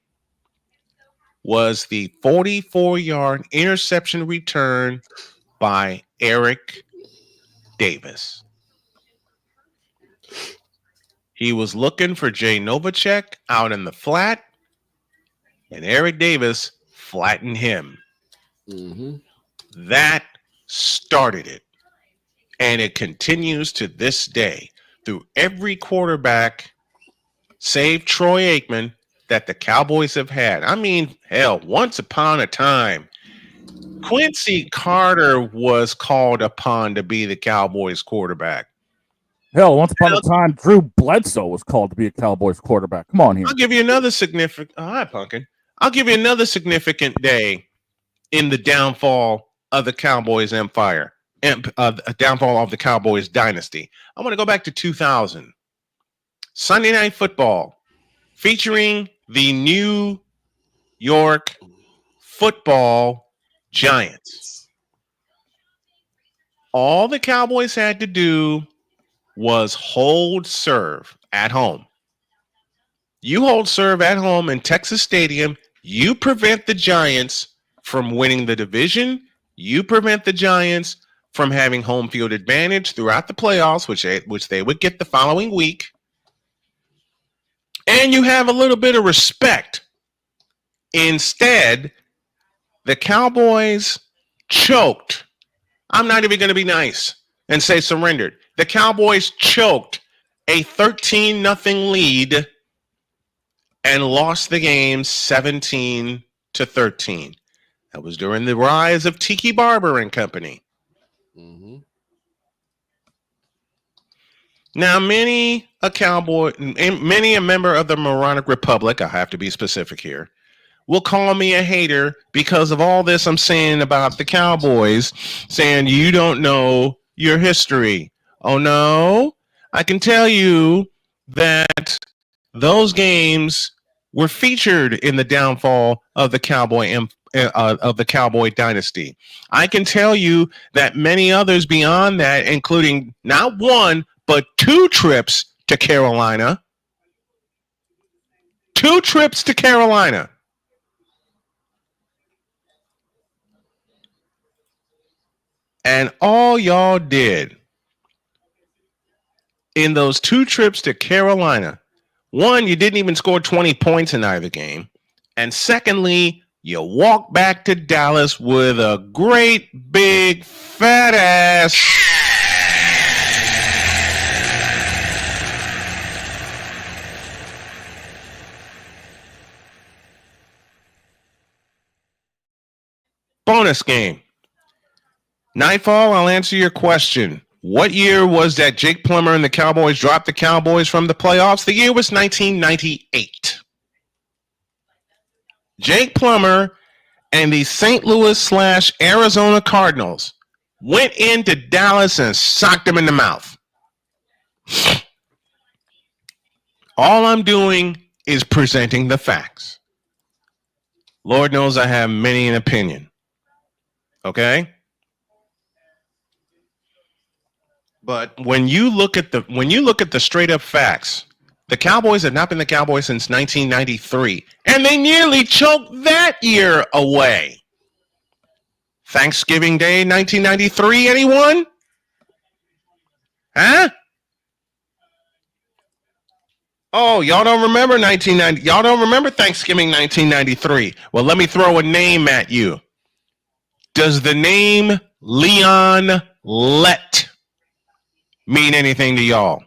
was the 44-yard interception return by Eric Davis. He was looking for Jay Novacek out in the flat, and Eric Davis flattened him. Mm-hmm. That started it. And it continues to this day through every quarterback, save Troy Aikman, that the Cowboys have had. I mean, hell, once upon a time, Quincy Carter was called upon to be the Cowboys quarterback. Hell, once upon a time, Drew Bledsoe was called to be a Cowboys quarterback. Come on here. I'll give you another significant. Hi, Pumpkin. I'll give you another significant day in the downfall of the Cowboys empire, downfall of the Cowboys dynasty. I want to go back to 2000. Sunday Night Football, featuring the New York Football Giants. All the Cowboys had to do was hold serve at home. You hold serve at home in Texas Stadium, you prevent the Giants from winning the division, you prevent the Giants from having home field advantage throughout the playoffs, which they would get the following week. And you have a little bit of respect. Instead, the Cowboys choked. I'm not even going to be nice and say surrendered. The Cowboys choked a 13-0 lead and lost the game 17-13. That was during the rise of Tiki Barber and company. Mm-hmm. Now, many a member of the Moronic Republic, I have to be specific here, will call me a hater because of all this I'm saying about the Cowboys, saying you don't know your history. Oh, no? I can tell you that those games were featured in the downfall of the Cowboy dynasty. I can tell you that many others beyond that, including not one, but 2 trips to Carolina. 2 trips to Carolina. And all y'all did in those 2 trips to Carolina, one, you didn't even score 20 points in either game. And secondly, you walked back to Dallas with a great big fat ass. Bonus game. Nightfall, I'll answer your question. What year was that Jake Plummer and the Cowboys dropped the Cowboys from the playoffs? The year was 1998. Jake Plummer and the St. Louis/Arizona Cardinals went into Dallas and socked them in the mouth. All I'm doing is presenting the facts. Lord knows I have many an opinion. Okay? But when you look at the straight up facts, the Cowboys have not been the Cowboys since 1993, and they nearly choked that year away. Thanksgiving Day 1993, anyone? Huh? Oh, y'all don't remember 1990? Y'all don't remember Thanksgiving 1993? Well, let me throw a name at you. Does the name Leon Lett mean anything to y'all?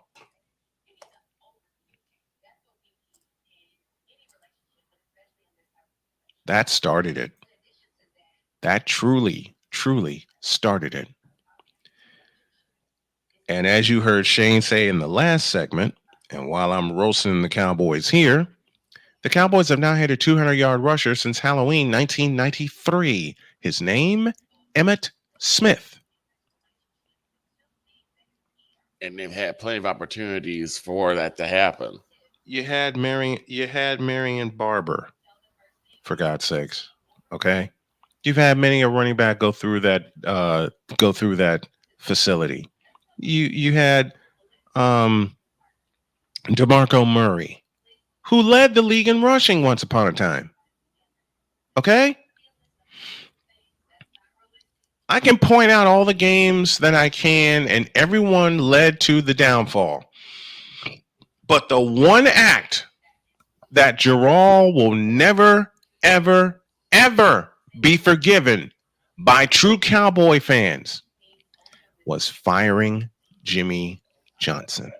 That started it. That truly started it. And as you heard Shane say in the last segment, and while I'm roasting the Cowboys here, the Cowboys have now had a 200-yard rusher since Halloween 1993. His name, Emmitt Smith. And they've had plenty of opportunities for that to happen. You had Marion Barber, for God's sakes. Okay? You've had many a running back go through that facility. You had DeMarco Murray, who led the league in rushing once upon a time. Okay? I can point out all the games that I can, and everyone led to the downfall. But the one act that Gerald will never, ever, ever be forgiven by true Cowboy fans was firing Jimmy Johnson.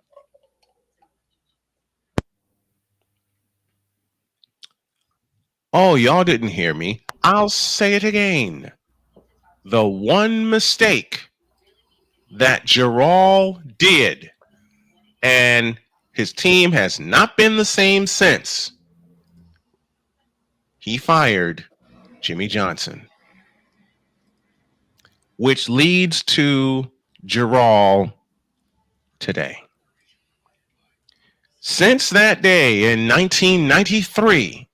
Oh, y'all didn't hear me. I'll say it again. The one mistake that Gerald did, and his team has not been the same since, he fired Jimmy Johnson, which leads to Gerald today. Since that day in 1993,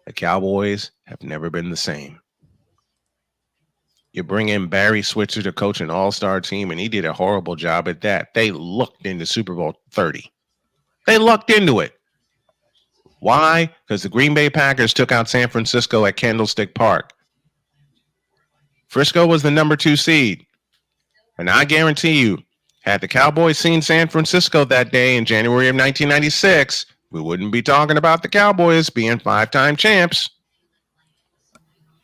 the Cowboys have never been the same. You bring in Barry Switzer to coach an all-star team, and he did a horrible job at that. They lucked into Super Bowl 30. They lucked into it. Why? Because the Green Bay Packers took out San Francisco at Candlestick Park. Frisco was the number 2 seed. And I guarantee you, had the Cowboys seen San Francisco that day in January of 1996, we wouldn't be talking about the Cowboys being 5-time champs.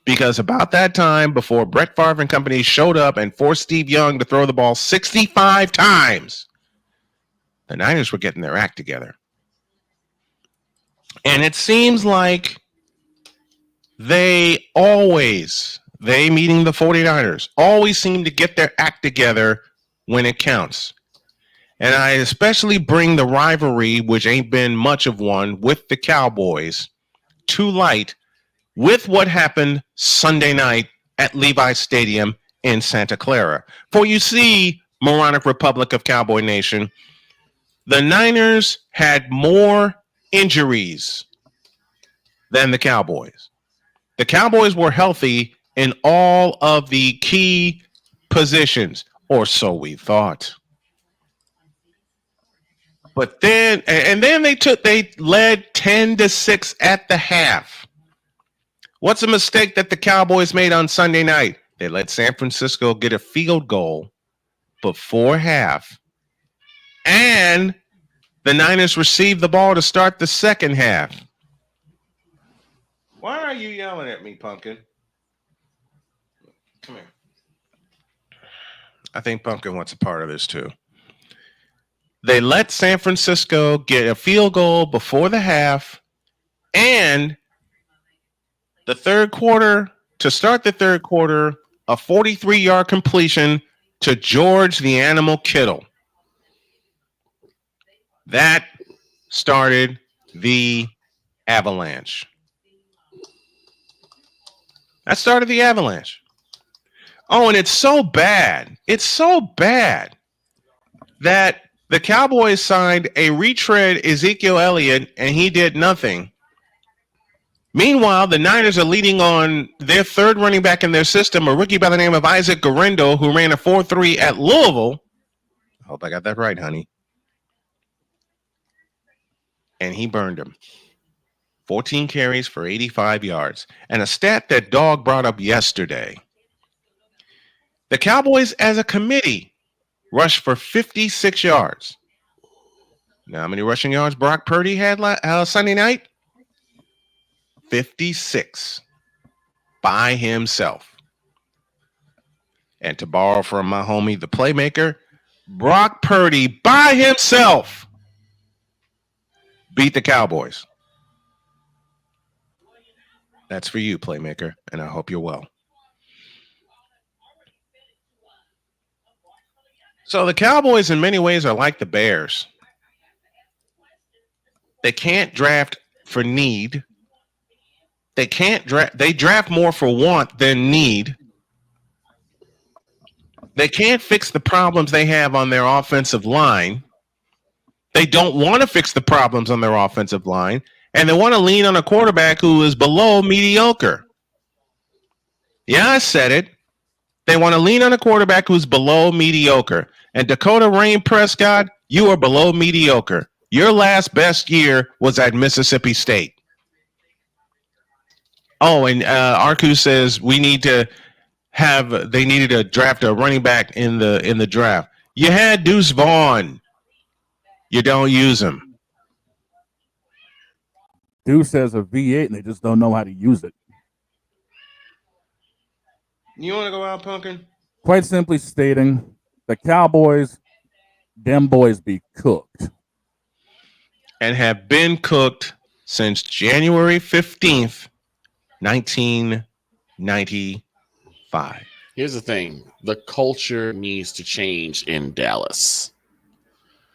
Because about that time, before Brett Favre and company showed up and forced Steve Young to throw the ball 65 times, the Niners were getting their act together. And it seems like they meaning the 49ers, always seem to get their act together when it counts. And I especially bring the rivalry, which ain't been much of one, with the Cowboys to light with what happened Sunday night at Levi's Stadium in Santa Clara. For you see, Moronic Republic of Cowboy Nation, the Niners had more injuries than the Cowboys. The Cowboys were healthy in all of the key positions, or so we thought. But then they led 10-6 at the half. What's a mistake that the Cowboys made on Sunday night? They let San Francisco get a field goal before half. And the Niners received the ball to start the second half. Why are you yelling at me, Pumpkin? Come here. I think Pumpkin wants a part of this too. They let San Francisco get a field goal before the half, and the third quarter, to start the third quarter, a 43-yard completion to George the Animal Kittle. That started the avalanche. Oh, and it's so bad. It's so bad that the Cowboys signed a retread Ezekiel Elliott, and he did nothing. Meanwhile, the Niners are leading on their third running back in their system, a rookie by the name of Isaac Guerrero, who ran a 4.3 at Louisville. I hope I got that right, honey. And he burned him. 14 carries for 85 yards. And a stat that Dog brought up yesterday. The Cowboys, as a committee, rushed for 56 yards. Now, how many rushing yards Brock Purdy had Sunday night? 56 by himself. And to borrow from my homie, the playmaker, Brock Purdy by himself beat the Cowboys. That's for you, playmaker, and I hope you're well. So the Cowboys in many ways are like the Bears. They can't draft for need. They draft more for want than need. They can't fix the problems they have on their offensive line. They don't want to fix the problems on their offensive line, and they want to lean on a quarterback who is below mediocre. Yeah, I said it. They want to lean on a quarterback who's below mediocre. And Dakota Rain Prescott, you are below mediocre. Your last best year was at Mississippi State. Oh, and Arku says they needed to draft a running back in the draft. You had Deuce Vaughn. You don't use him. Deuce has a V8 and they just don't know how to use it. You want to go out, Pumpkin? Quite simply stating, the Cowboys, them boys be cooked. And have been cooked since January 15th, 1995. Here's the thing. The culture needs to change in Dallas.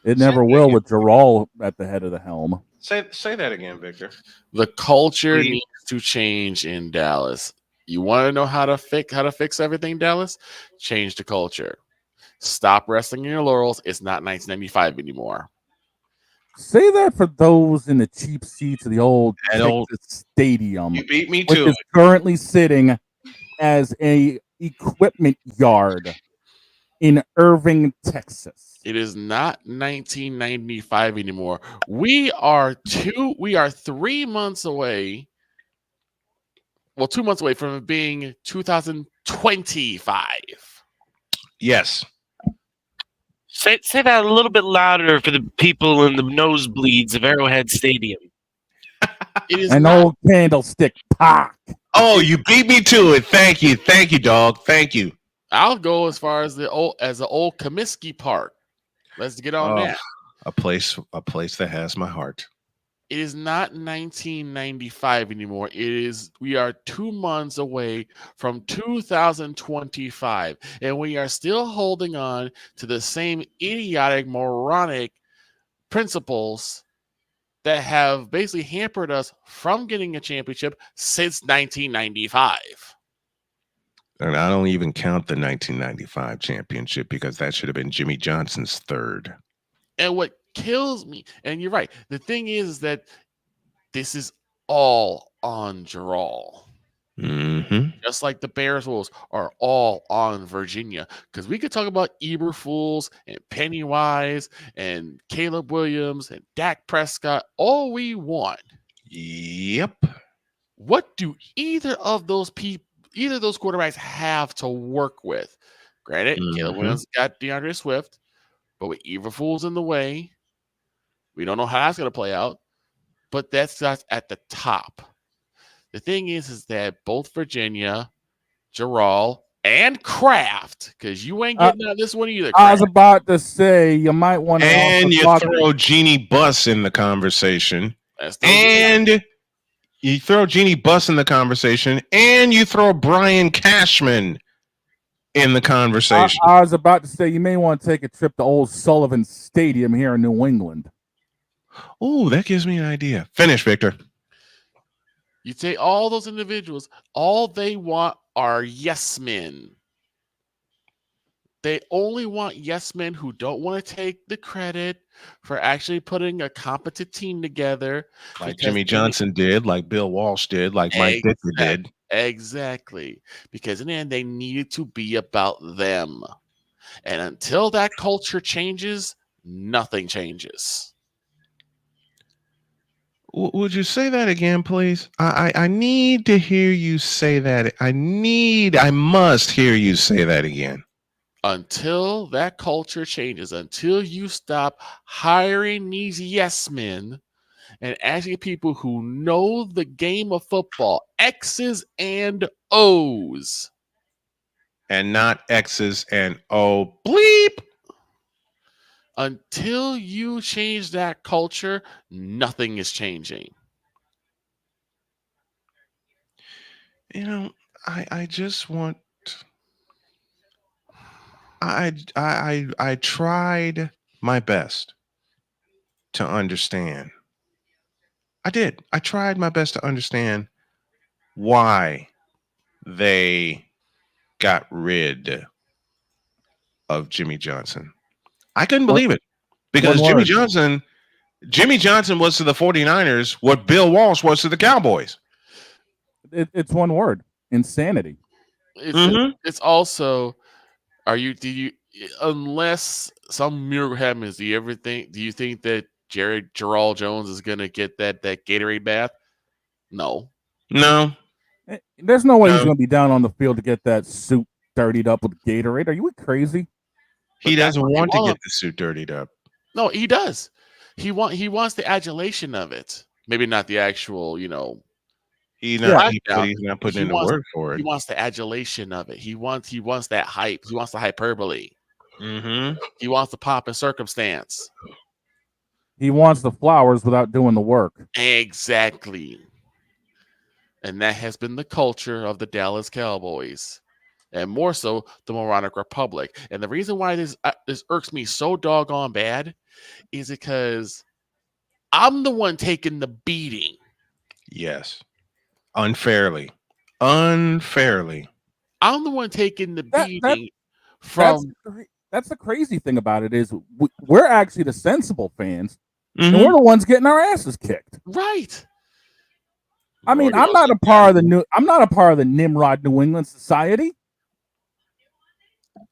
It never will with Jarrell at the head of the helm. Say that again, Victor. The culture needs to change in Dallas. You want to know how to fix everything, Dallas? Change the culture. Stop resting in your laurels. It's not 1995 anymore. Say that for those in the cheap seats of the old Texas Stadium. You beat me which to is it. currently sitting as a equipment yard in Irving, Texas. It is not 1995 anymore. We are 3 months away. Well, 2 months away from it being 2025. Yes. Say that a little bit louder for the people in the nosebleeds of Arrowhead Stadium. It is an old candlestick pop. Oh, you beat me to it. Thank you, dog. Thank you. I'll go as far as the old Comiskey Park. Let's get on that. A place that has my heart. It is not 1995 anymore. We are 2 months away from 2025, and we are still holding on to the same idiotic, moronic principles that have basically hampered us from getting a championship since 1995. And I don't even count the 1995 championship because that should have been Jimmy Johnson's third. And what kills me, and you're right, the thing is that this is all on Jarrell. Mm-hmm. Just like the Bears Wolves are all on Virginia. Because we could talk about Eberflus and Pennywise and Caleb Williams and Dak Prescott all we want. Yep. What do either of those quarterbacks have to work with? Granted, Caleb Williams got DeAndre Swift, but with Eberflus in the way, we don't know how that's going to play out. But that's just at the top. The thing is that both Virginia, Jarrell, and Kraft, because you ain't getting out of this one either. I was about to say you might want to. And you throw Jeannie Buss in the conversation. And you throw Jeannie Buss in the conversation. And you throw Brian Cashman in the conversation. I was about to say you may want to take a trip to Old Sullivan Stadium here in New England. Oh, that gives me an idea. Finish, Victor. You take all those individuals, all they want are yes men. They only want yes men who don't want to take the credit for actually putting a competent team together. Like Jimmy Johnson did, like Bill Walsh did, like Mike Dicker did. Exactly. Because in the end, they needed to be about them. And until that culture changes, nothing changes. Would you say that again, please? I need to hear you say that. I must hear you say that again. until that culture changes, until you stop hiring these yes men and asking people who know the game of football, X's and O's. And not X's and O. Bleep. Until you change that culture, nothing is changing. You know, I just want. I tried my best to understand. I did. I tried my best to understand why they got rid of Jimmy Johnson. I couldn't believe it because Jimmy Johnson was to the 49ers what Bill Walsh was to the Cowboys. It's one word: insanity. It's also, unless some miracle happens, do you think that Gerald Jones is gonna get that Gatorade bath? No. There's no way he's going to be down on the field to get that suit dirtied up with Gatorade. Are you crazy? He doesn't want to get the suit dirtied up. No, he does. He wants the adulation of it. Maybe not the actual, He's not putting in the work for it. He wants the adulation of it. He wants that hype. He wants the hyperbole. He wants the pomp and circumstance. He wants the flowers without doing the work. Exactly. And that has been the culture of the Dallas Cowboys, and more so the Moronic Republic. And the reason why this irks me so doggone bad is because I'm the one taking the beating. Yes. Unfairly. I'm the one taking the beating That's the crazy thing about it is we're actually the sensible fans, and we're the ones getting our asses kicked. Right. I mean, I'm not a part of the Nimrod New England Society.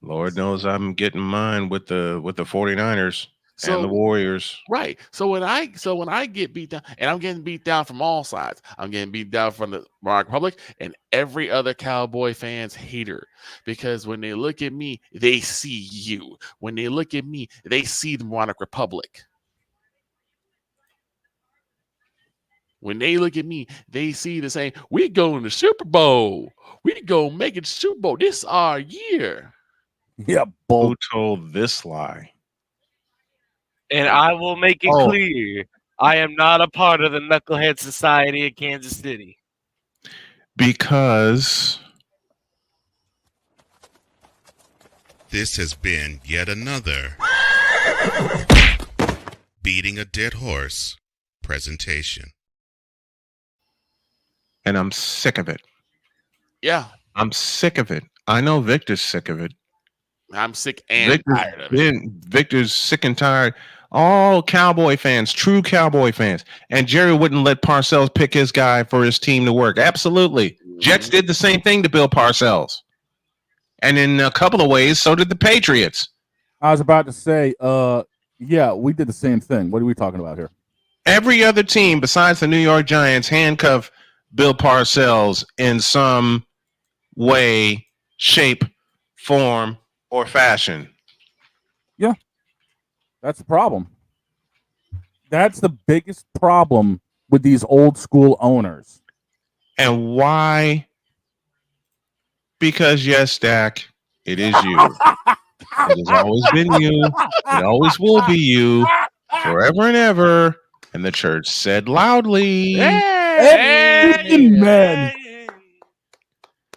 Lord knows I'm getting mine with the 49ers and the Warriors. Right. So when I get beat down, and I'm getting beat down from all sides, I'm getting beat down from the Moronic Republic and every other Cowboy fan's hater. Because when they look at me, they see you. When they look at me, they see the Moronic Republic. When they look at me, they see the same. We going to Super Bowl. We go make it Super Bowl. This is our year. Yeah, who told this lie? And I will make it clear, I am not a part of the Knucklehead Society of Kansas City. Because this has been yet another Beating a Dead Horse presentation. And I'm sick of it. Yeah. I'm sick of it. I know Victor's sick of it. I'm sick and tired of it. Victor's sick and tired. All Cowboy fans, true Cowboy fans. And Jerry wouldn't let Parcells pick his guy for his team to work. Absolutely. Jets did the same thing to Bill Parcells. And in a couple of ways, so did the Patriots. I was about to say, yeah, we did the same thing. What are we talking about here? Every other team besides the New York Giants handcuffed Bill Parcells in some way, shape, form, or fashion. Yeah. That's the problem. That's the biggest problem with these old school owners. And why? Because yes, Dak, it is you. It has always been you. It always will be you. Forever and ever. And the church said loudly. Amen.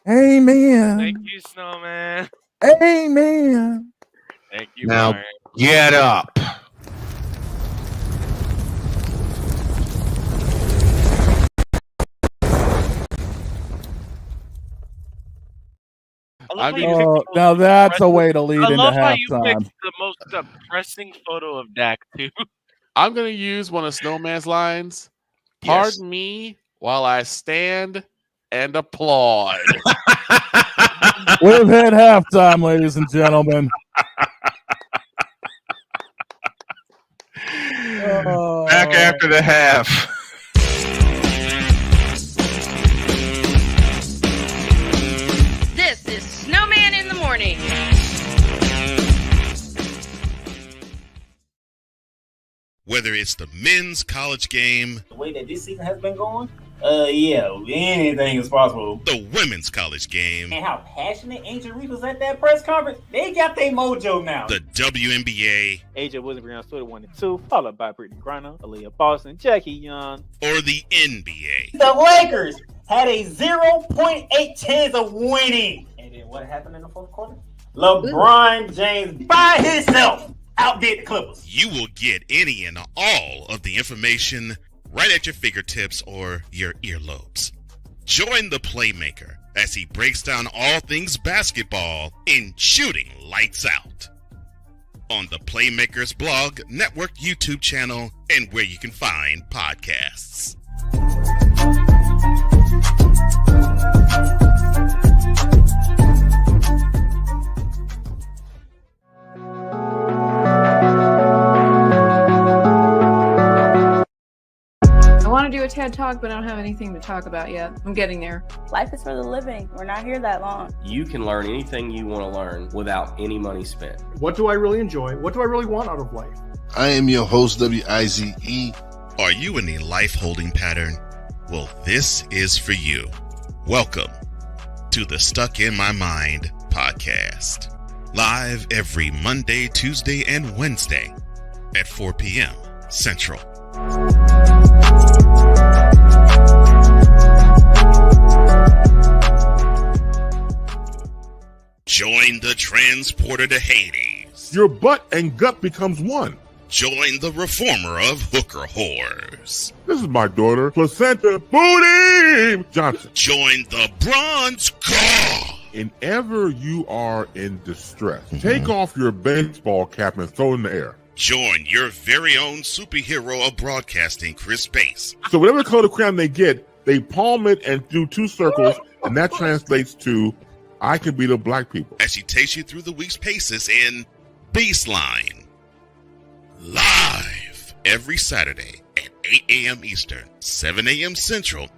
Amen. Thank you, Snowman. Amen. Thank you, now, Moran. Get up. Now that's a way to lead I into love how you halftime. picked the most depressing photo of Dak, too. I'm going to use one of Snowman's lines. Pardon me while I stand and applaud. We've hit halftime, ladies and gentlemen. Back after the half. This is Snowman in the Morning. Whether it's the men's college game, The way that this season has been going, yeah, anything is possible. the women's college game, And how passionate Angel Reese was at that press conference, they got their mojo now. the WNBA, AJ Williams on Twitter 1 and 2, followed by Brittany Griner, Aaliyah Boston, Jackie Young. or the NBA. The Lakers had a 0.8 chance of winning. And then what happened in the fourth quarter? LeBron James by himself outdid the Clippers. You will get any and all of the information right at your fingertips or your earlobes. Join the Playmaker as he breaks down all things basketball in Shooting Lights Out on the Playmakers blog, network, YouTube channel, and where you can find podcasts. I want to do a TED Talk, but I don't have anything to talk about yet. I'm getting there. Life is for the living. We're not here that long. You can learn anything you want to learn without any money spent. What do I really enjoy? What do I really want out of life? I am your host, WIZE. Are you in a life holding pattern? Well, this is for you. Welcome to the Stuck in My Mind podcast. Live every Monday, Tuesday, and Wednesday at 4 p.m. Central. Join the transporter to Hades. Your butt and gut becomes one. Join the reformer of hooker whores. This is my daughter, Placenta Booty Johnson. Join the bronze car. And ever you are in distress, take off your baseball cap and throw it in the air. Join your very own superhero of broadcasting, Chris Bass. So whatever color crayon they get, they palm it and do two circles, and that translates to I can beat up black people. As she takes you through the week's paces in Baseline. Live every Saturday at 8 a.m. Eastern, 7 a.m. Central,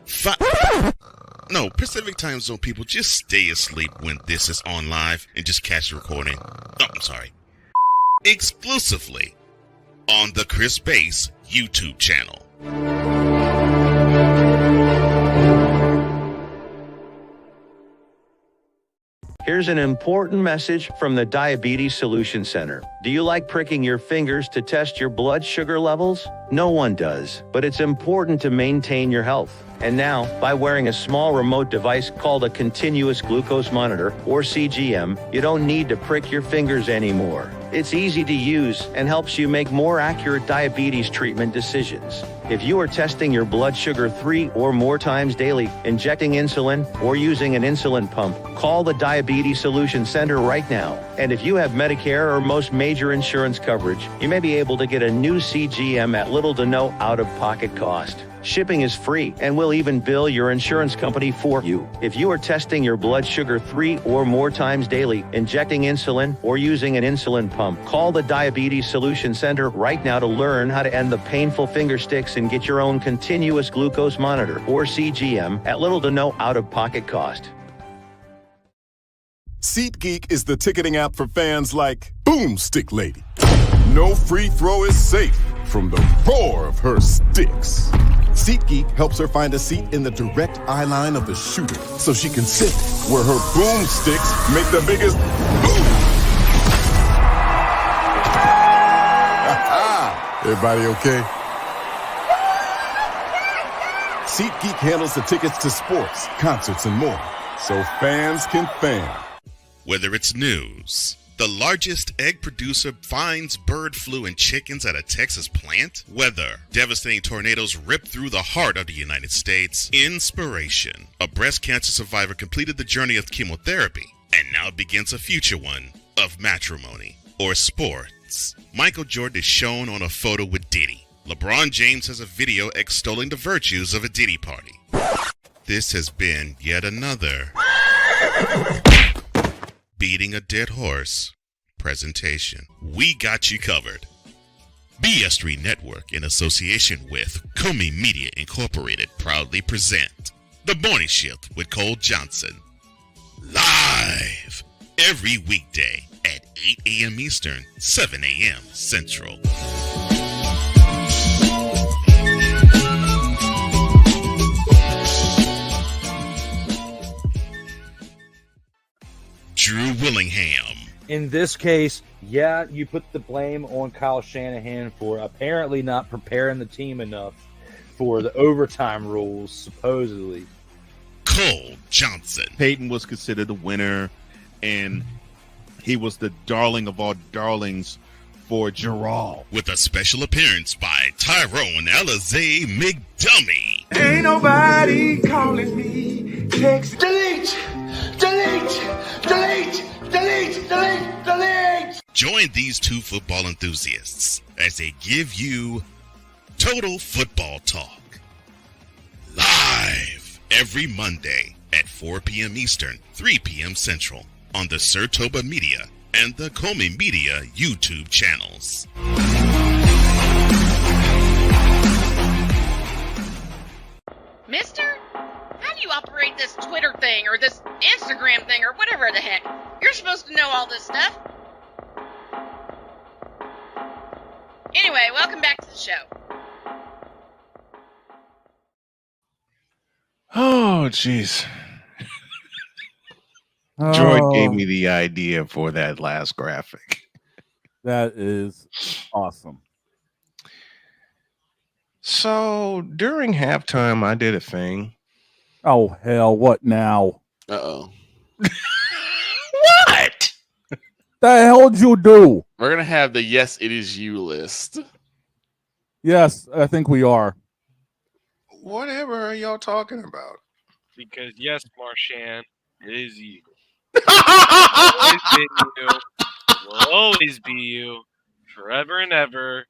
No, Pacific Time Zone people, just stay asleep when this is on live and just catch the recording. Oh, I'm sorry. Exclusively on the Chris Bass YouTube channel. Here's an important message from the Diabetes Solution Center. Do you like pricking your fingers to test your blood sugar levels? No one does, but it's important to maintain your health. And now, by wearing a small remote device called a continuous glucose monitor, or CGM, you don't need to prick your fingers anymore. It's easy to use and helps you make more accurate diabetes treatment decisions. If you are testing your blood sugar 3 or more times daily, injecting insulin, or using an insulin pump, call the Diabetes Solution Center right now. And if you have Medicare or most major insurance coverage, you may be able to get a new CGM at little to no out-of-pocket cost. Shipping is free, and we'll even bill your insurance company for you. If you are testing your blood sugar 3 or more times daily, injecting insulin, or using an insulin pump, call the Diabetes Solution Center right now to learn how to end the painful finger sticks and get your own continuous glucose monitor, or CGM, at little to no out-of-pocket cost. SeatGeek is the ticketing app for fans like Boomstick Lady. No free throw is safe from the roar of her sticks. SeatGeek helps her find a seat in the direct eye line of the shooter so she can sit where her boomsticks make the biggest boom. Everybody okay? SeatGeek handles the tickets to sports, concerts, and more, so fans can fan. Whether it's news, the largest egg producer finds bird flu in chickens at a Texas plant, weather, devastating tornadoes rip through the heart of the United States, inspiration, a breast cancer survivor completed the journey of chemotherapy, and now begins a future one of matrimony, or sports. Michael Jordan is shown on a photo with Diddy. LeBron James has a video extolling the virtues of a Diddy party. This has been yet another beating a dead horse presentation. We got you covered. BS3 Network, in association with Comey Media Incorporated, proudly present The Morning Shift with Cole Johnson. Live every weekday at 8 a.m. Eastern, 7 a.m. Central. Willingham. In this case, yeah, you put the blame on Kyle Shanahan for apparently not preparing the team enough for the overtime rules, supposedly. Cole Johnson. Peyton was considered a winner, and he was the darling of all darlings for Gerald. With a special appearance by Tyrone Alizé McDummy. Ain't nobody calling me. Text delete. Join these two football enthusiasts as they give you Total Football Talk. Live every Monday at 4 p.m. Eastern, 3 p.m. Central on the Sertoba Media and the Comey Media YouTube channels. Mister, how do you operate this Twitter thing or this Instagram thing or whatever the heck? You're supposed to know all this stuff. Anyway, welcome back to the show. Oh, jeez. Droid gave me the idea for that last graphic. That is awesome. So during halftime, I did a thing. Oh, hell. What now? Uh-oh. What? The hell'd you do? We're going to have the Yes, It Is You list. Yes, I think we are. Whatever are y'all talking about? Because yes, Marshan, it is you. Always been you. Will always be you. Forever and ever.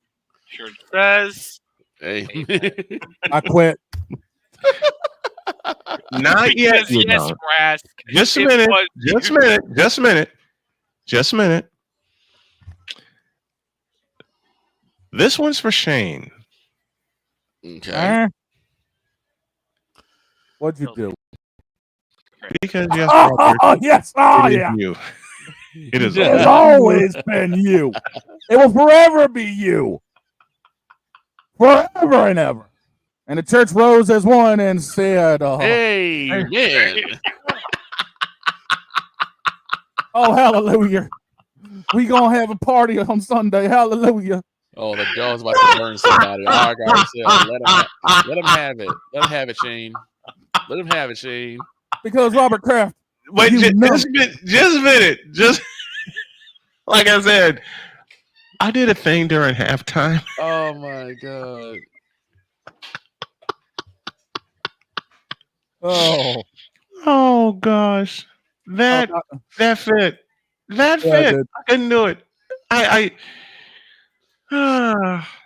Church says. Amen. I quit. Not yet. You yes, don't. Rask. Just a minute. Just a minute. This one's for Shane. Okay. What'd you do? Because yes, yes. Oh, it is you. It is It's always been you. It will forever be you. Forever and ever. And the church rose as one and said, Amen. Oh, hallelujah. We gonna have a party on Sunday. Hallelujah. Oh, the dog's about to burn somebody. All right, let him have it. Let him have it, Shane. Let him have it, Shane. Because Robert Kraft. Wait, just a minute. Just like I said, I did a thing during halftime. Oh my god. Oh gosh. That fit. That fit. I couldn't do it.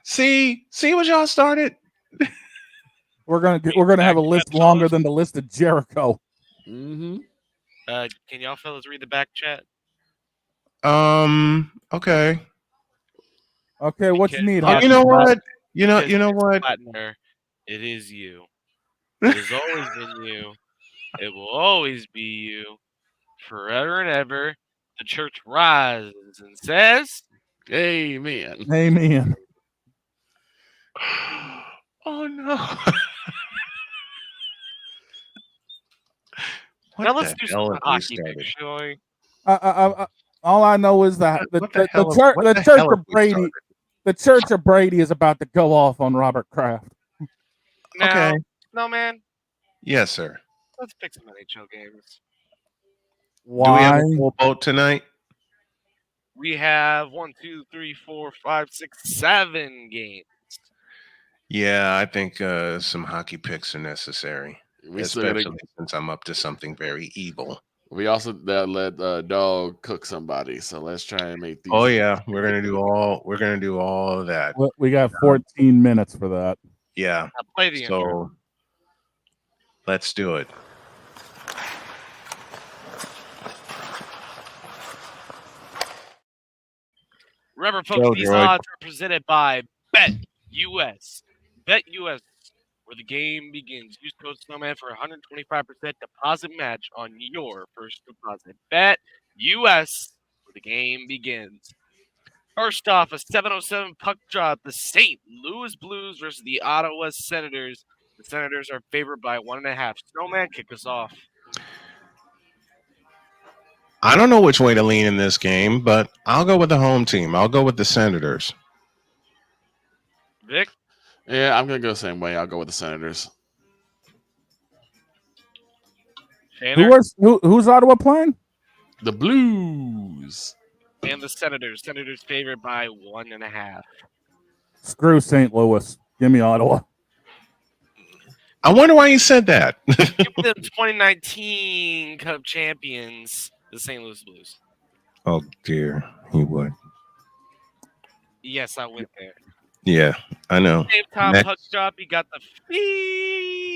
See what y'all started? We're gonna have a list longer than the list of Jericho. Mm-hmm. Can y'all fellas read the back chat? Okay. Okay, what you need? You know what? You know what? Plattner, it is you. It has always been you. It will always be you. Forever and ever. The church rises and says, Amen. Amen. Oh no. Now let's do some hockey picks, shall we? All I know is that the Church of Brady is about to go off on Robert Kraft. Now, Okay. Snowman, Yes, sir. let's pick some NHL games. Do we have Why? a full boat tonight? We have 1, 2, 3, 4, 5, 6, 7 games. Yeah, I think some hockey picks are necessary, We still gotta- especially since I'm up to something very evil. We also let dog cook somebody, so let's try and make these. Oh yeah, we're gonna do all of that. We got 14 minutes for that. Yeah. Now play the intro. So let's do it. Remember, folks, Go, these Droid. odds are presented by BetUS. BetUS, where the game begins. Use code Snowman for 125% deposit match on your first deposit. BetUS, where the game begins. First off, a 7:07 puck drop. The St. Louis Blues versus the Ottawa Senators. The Senators are favored by 1.5. Snowman, kick us off. I don't know which way to lean in this game, but I'll go with the home team. I'll go with the Senators. Vic? Yeah, I'm gonna go the same way. I'll go with the Senators. Who's Ottawa playing? The Blues. And the Senators. Senators favored by 1.5. Screw St. Louis. Give me Ottawa. I wonder why you said that. Give them 2019 Cup champions, the St. Louis Blues. Oh dear, he would. Yes, I went there. Yeah, I know. Same time puck drop, you got the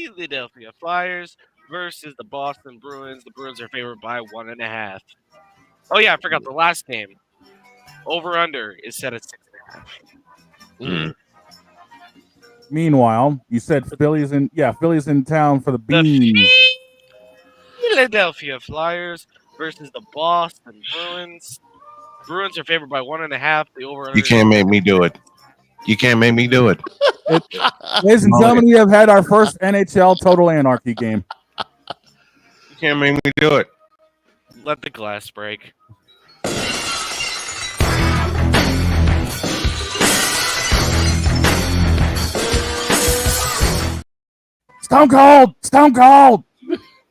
Philadelphia Flyers versus the Boston Bruins. The Bruins are favored by 1.5. Oh yeah, I forgot the last game. Over under is set at 6.5. Meanwhile, you said Philly's in town for the Beans. Philadelphia Flyers versus the Boston Bruins. Bruins are favored by 1.5. The over under. You can't make me do it. You can't make me do it. Ladies and gentlemen, we have had our first NHL Total Anarchy game. You can't make me do it. Let the glass break. Stone Cold! Stone Cold!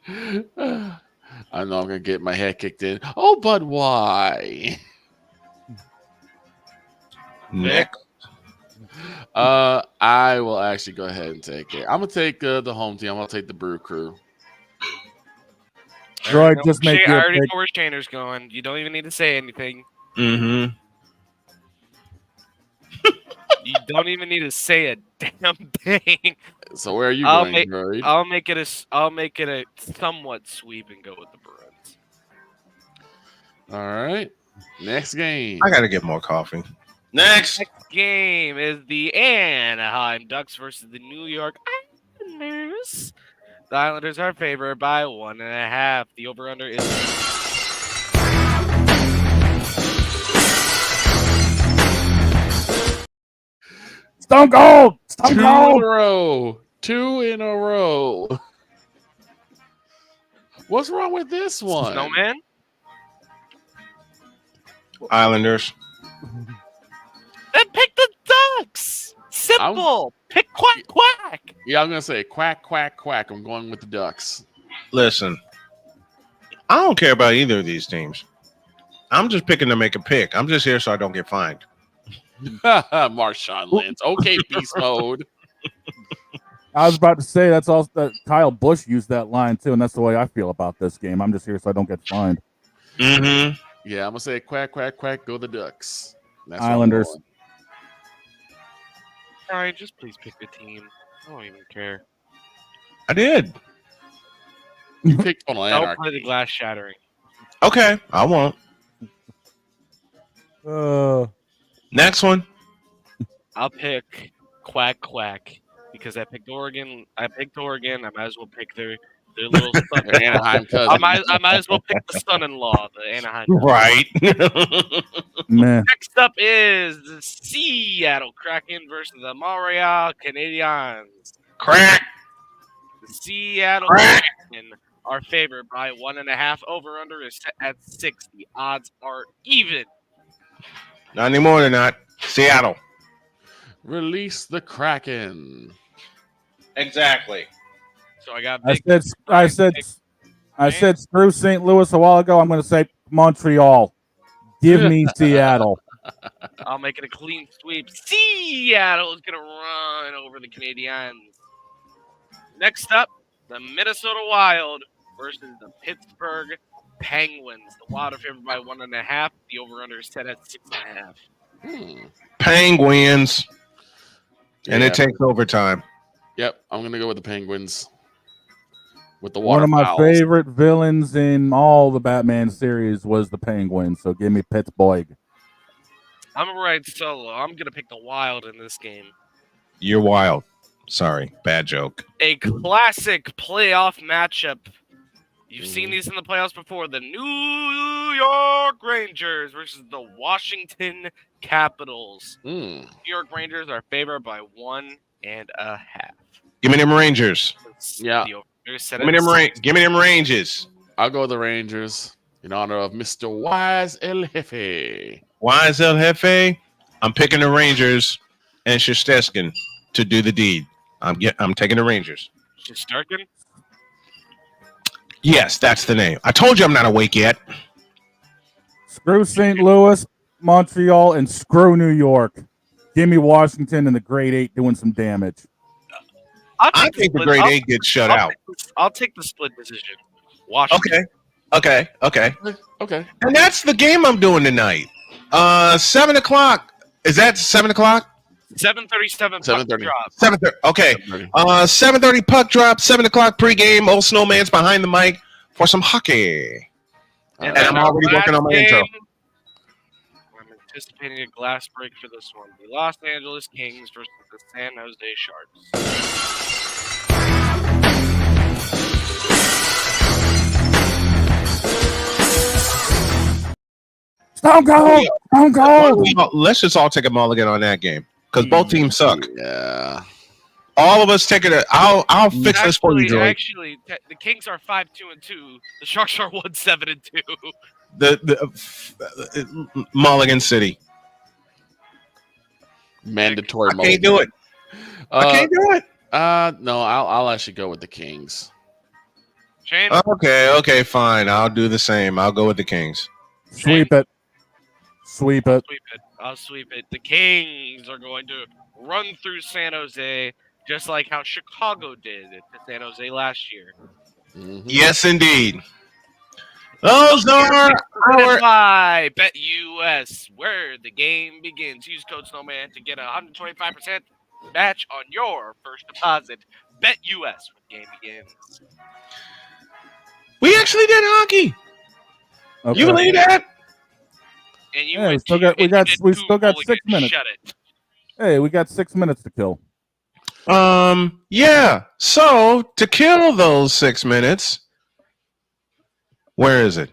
I know I'm gonna get my head kicked in. Oh, but why? Nick. I will actually go ahead and take it. I'm gonna take the home team. I'm gonna take the Brew Crew. Droid, just make I your already pick. know where Shainer's going. You don't even need to say anything. Mm-hmm. You don't even need to say a damn thing. So where are you going, Droid? I'll make it a somewhat sweep and go with the Bruins. All right. Next game. I gotta get more coffee. Next game is the Anaheim Ducks versus the New York Islanders. The Islanders are favored by 1.5. The over-under is. Stone Cold! Stone Cold! Two in a row. What's wrong with this one? Snowman? Islanders. Then pick the Ducks. Simple. Pick quack quack. Yeah, I'm gonna say quack quack quack. I'm going with the Ducks. Listen, I don't care about either of these teams. I'm just picking to make a pick. I'm just here so I don't get fined. Marshawn Lynch. Okay, beast mode. I was about to say that's all that Kyle Busch used that line too, and that's the way I feel about this game. I'm just here so I don't get fined. Mm-hmm. Yeah, I'm gonna say quack quack quack. Go the Ducks. That's Islanders. All right, just please pick the team. I don't even care. I did. You picked Total Don't Anarchy. play the glass shattering. Okay, I won't. Next one. I'll pick quack quack because I picked Oregon. I might as well pick their little son. Their Anaheim cousin. I might as well pick the son-in-law, the Anaheim. Right. Man. Next up is the Seattle Kraken versus the Montreal Canadiens. Crack. The Seattle Kraken are favored by 1.5. Over/under is set at 60. Odds are even. Not anymore. They're not. Seattle. Release the Kraken. Exactly. So I got. I said screw St. Louis a while ago. I'm going to say Montreal. Give me Seattle. I'll make it a clean sweep. Seattle is going to run over the Canadiens. Next up, the Minnesota Wild versus the Pittsburgh Penguins. The Wild are favored by 1.5. The over/under is set at 6.5. Penguins. And Yeah. it takes overtime. Yep, I'm gonna go with the Penguins. With the One of my waterfowls. favorite villains in all the Batman series was the Penguin, so give me Pittsburgh. I'm going to ride solo. I'm going to pick the Wild in this game. You're wild. Sorry. Bad joke. A classic playoff matchup. You've seen these in the playoffs before. The New York Rangers versus the Washington Capitals. New York Rangers are favored by 1.5. Give me them Rangers. Yeah. Give me them Ranges. I'll go with the Rangers. in honor of Mr. Wise El Jefe. Wise El Jefe, I'm picking the Rangers and Shesteskin to do the deed. I'm taking the Rangers. Shesteskin? Yes, that's the name. I told you I'm not awake yet. Screw St. Louis, Montreal, and screw New York. Give me Washington and the Grade 8 doing some damage. I think the Grade 8 gets shut out. I'll take the split decision. Washington. Okay. And that's the game I'm doing tonight. 7 o'clock. Is that 7 o'clock? 7:37. 7:30. 7:30. Okay. 7:30 puck drop. 7 o'clock pregame. Old Snowman's behind the mic for some hockey. And I'm already working on my intro. I'm anticipating a glass break for this one. The Los Angeles Kings versus the San Jose Sharks. Stone Cold! Let's just all take a mulligan on that game because both teams suck. Yeah. All of us take it. I'll fix this for you, Joey. Actually, the Kings are 5-2-2. The Sharks are 1-7-2. The Mulligan City. Mandatory. I can't do it. I can't do it. No, I'll actually go with the Kings. Shane? Okay, fine. I'll do the same. I'll go with the Kings. Sweep it. I'll sweep it. The Kings are going to run through San Jose just like how Chicago did to San Jose last year. Mm-hmm. Yes, indeed. Those are by Bet US, where the game begins. Use code Snowman to get a 125% match on your first deposit. Bet US when the game begins. We actually did hockey. Okay. You believe that? And you we still got 6 minutes. Shut it. Hey, we got 6 minutes to kill. Yeah. So to kill those 6 minutes, where is it?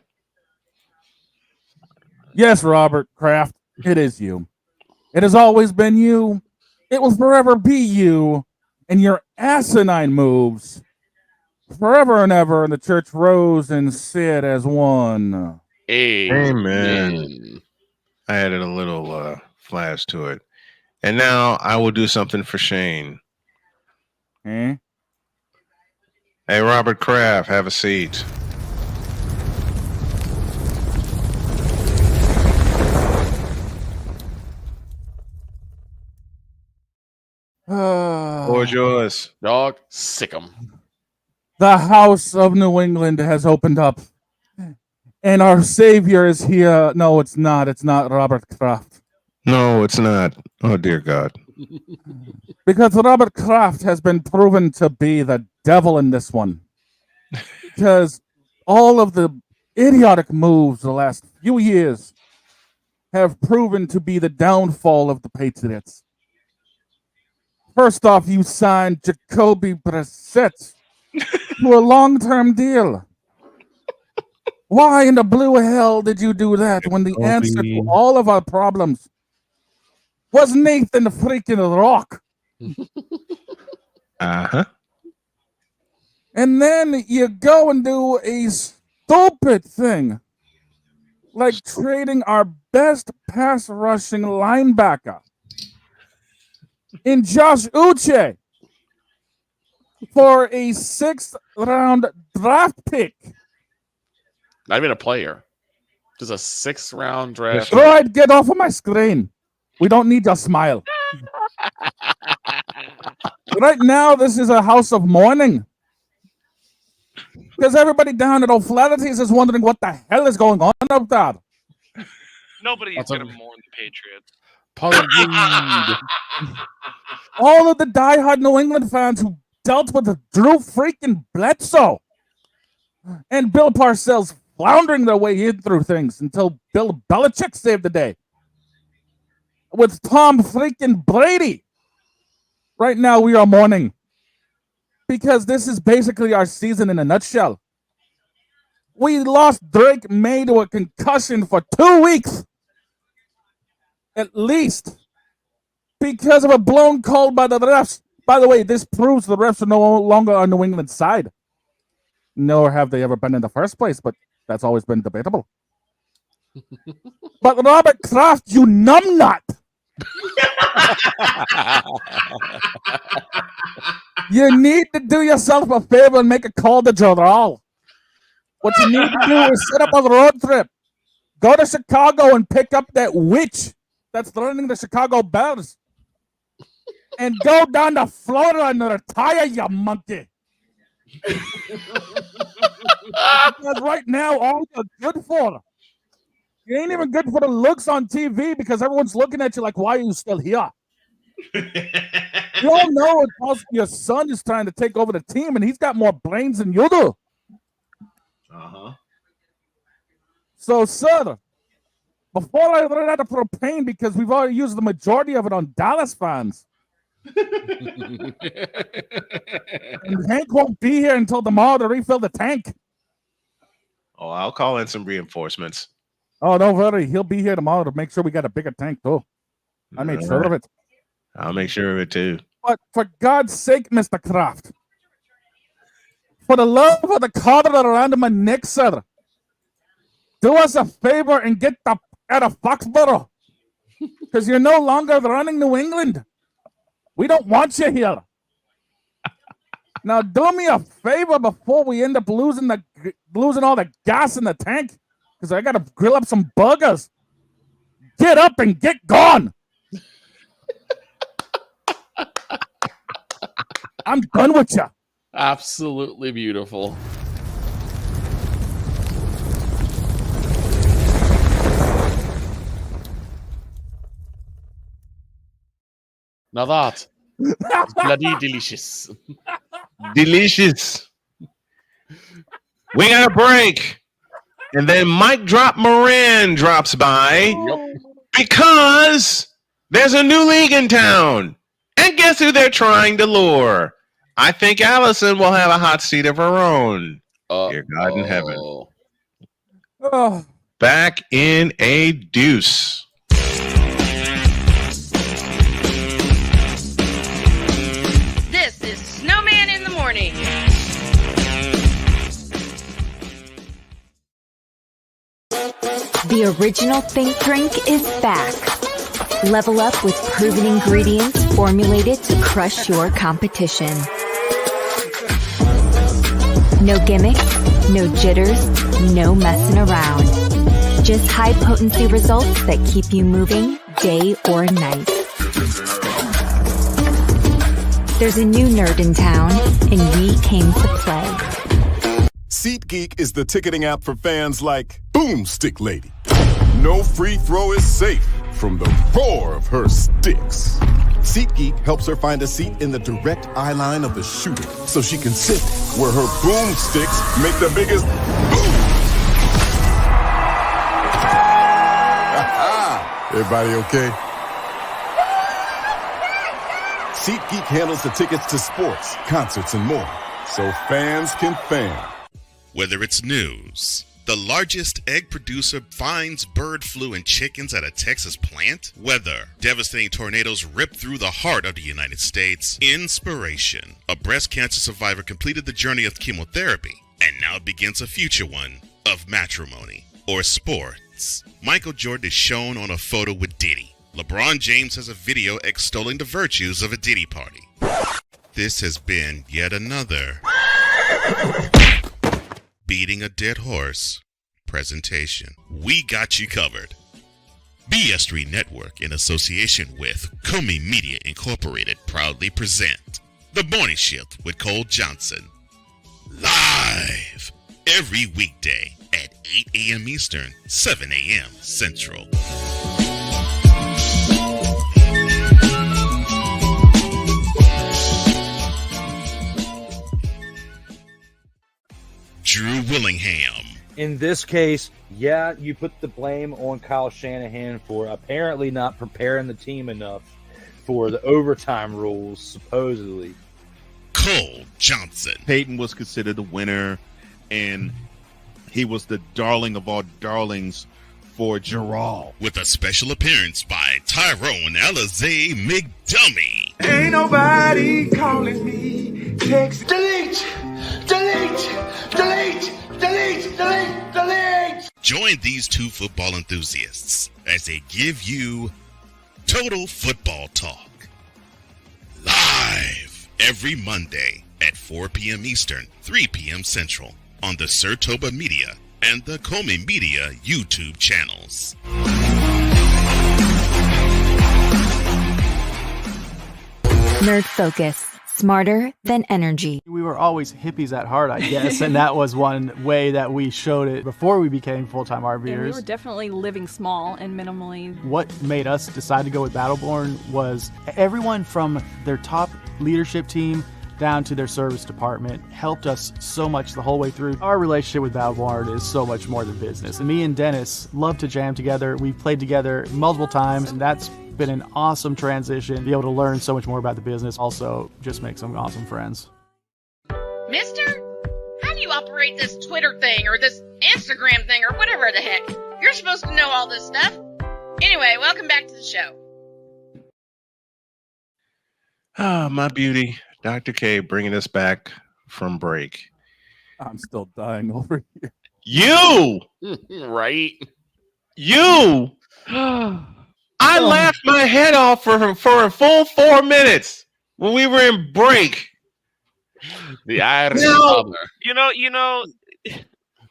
Yes, Robert Kraft, it is you. It has always been you. It will forever be you and your asinine moves. Forever and ever, and the church rose and said as one. Amen. I added a little flash to it. And now I will do something for Shane. Hey, Robert Kraft, have a seat. Floor's yours. Dog, sick 'em. The House of New England has opened up. And our savior is here. No, it's not. It's not Robert Kraft. No, it's not. Oh, dear God. Because Robert Kraft has been proven to be the devil in this one. Because all of the idiotic moves the last few years have proven to be the downfall of the Patriots. First off, you signed Jacoby Brissett to a long-term deal. Why in the blue hell did you do that when the answer to all of our problems was Nathan freaking Rock? Uh-huh. And then you go and do a stupid thing like trading our best pass rushing linebacker in Josh Uche for a 6th round draft pick. Not even a player. Just a 6th round draft. Droid, get off of my screen. We don't need your smile. Right now, this is a house of mourning. Because everybody down at O'Flaherty's is wondering what the hell is going on up there. Nobody's going to mourn the Patriots. All of the diehard New England fans who dealt with Drew freaking Bledsoe and Bill Parcells floundering their way in through things until Bill Belichick saved the day with Tom freaking Brady. Right now, we are mourning because this is basically our season in a nutshell. We lost Drake May to a concussion for 2 weeks, at least, because of a blown call by the refs. By the way, this proves the refs are no longer on New England's side. Nor have they ever been in the first place, but That's always been debatable. But Robert Kraft, you numbnut. You need to do yourself a favor and make a call to Joral. What you need to do is set up a road trip. Go to Chicago and pick up that witch that's running the Chicago Bears. And go down to Florida and retire, you monkey. Because right now, all you're good for, you ain't even good for the looks on TV because everyone's looking at you like, why are you still here? You all know your son is trying to take over the team and he's got more brains than you do. Uh-huh. So, sir, before I run out of propane, because we've already used the majority of it on Dallas fans, and Hank won't be here until tomorrow to refill the tank. Oh, I'll call in some reinforcements. Oh, don't worry. He'll be here tomorrow to make sure we got a bigger tank, too. I made sure of it. I'll make sure of it, too. But for God's sake, Mr. Kraft, for the love of the collar around my neck, sir, do us a favor and get the out of Foxborough, because you're no longer running New England. We don't want you here. Now, do me a favor before we end up losing all the gas in the tank, because I got to grill up some burgers. Get up and get gone. I'm done with you. Absolutely beautiful. Now that is bloody delicious. Delicious. We got a break. And then Mic Drop Moran drops by because there's a new league in town. And guess who they're trying to lure? I think Alison will have a hot seat of her own. Dear God in heaven. Oh. Back in a deuce. This is Snowman in the Morning. The original Think Drink is back. Level up with proven ingredients formulated to crush your competition. No gimmicks, no jitters, no messing around. Just high-potency results that keep you moving day or night. There's a new nerd in town, and we came to play. SeatGeek is the ticketing app for fans like Boomstick Lady. No free throw is safe from the roar of her sticks. SeatGeek helps her find a seat in the direct eye line of the shooter so she can sit where her boomsticks make the biggest boom. Everybody okay? SeatGeek handles the tickets to sports, concerts, and more, so fans can fan. Whether it's news, the largest egg producer finds bird flu in chickens at a Texas plant, weather, devastating tornadoes rip through the heart of the United States, inspiration, a breast cancer survivor completed the journey of chemotherapy, and now begins a future one of matrimony or sports. Michael Jordan is shown on a photo with Diddy. LeBron James has a video extolling the virtues of a Diddy party. This has been yet another beating a dead horse presentation. We got you covered. BS3 Network, in association with Comey Media Incorporated, proudly present The Morning Shift with Cole Johnson. Live every weekday at 8 a.m. Eastern, 7 a.m. Central. Drew Willingham. In this case, yeah, you put the blame on Kyle Shanahan for apparently not preparing the team enough for the overtime rules, supposedly. Cole Johnson. Peyton was considered the winner, and he was the darling of all darlings for Jarrell. With a special appearance by Tyrone Alizé McDummy. Ain't nobody calling me. Text. Delete! Delete! Delete! Delete! Join these two football enthusiasts as they give you Total Football Talk. Live every Monday at 4 p.m. Eastern, 3 p.m. Central on the Sertoba Media and the Comey Media YouTube channels. Nerd Focus. Smarter than energy. We were always hippies at heart, I guess, and that was one way that we showed it before we became full-time RVers. Yeah, we were definitely living small and minimally. What made us decide to go with Battleborn was everyone from their top leadership team down to their service department helped us so much the whole way through. Our relationship with Battleborn is so much more than business. And me and Dennis love to jam together. We've played together multiple times, and that's been an awesome transition. Be able to learn so much more about the business. Also, just make some awesome friends. Mister, how do you operate this Twitter thing or this Instagram thing or whatever the heck? You're supposed to know all this stuff. Anyway, welcome back to the show. Ah, my beauty. Dr. K bringing us back from break. I'm still dying over here. You! Right? You! I laughed my head off for a full 4 minutes when we were in break. The Irish You know,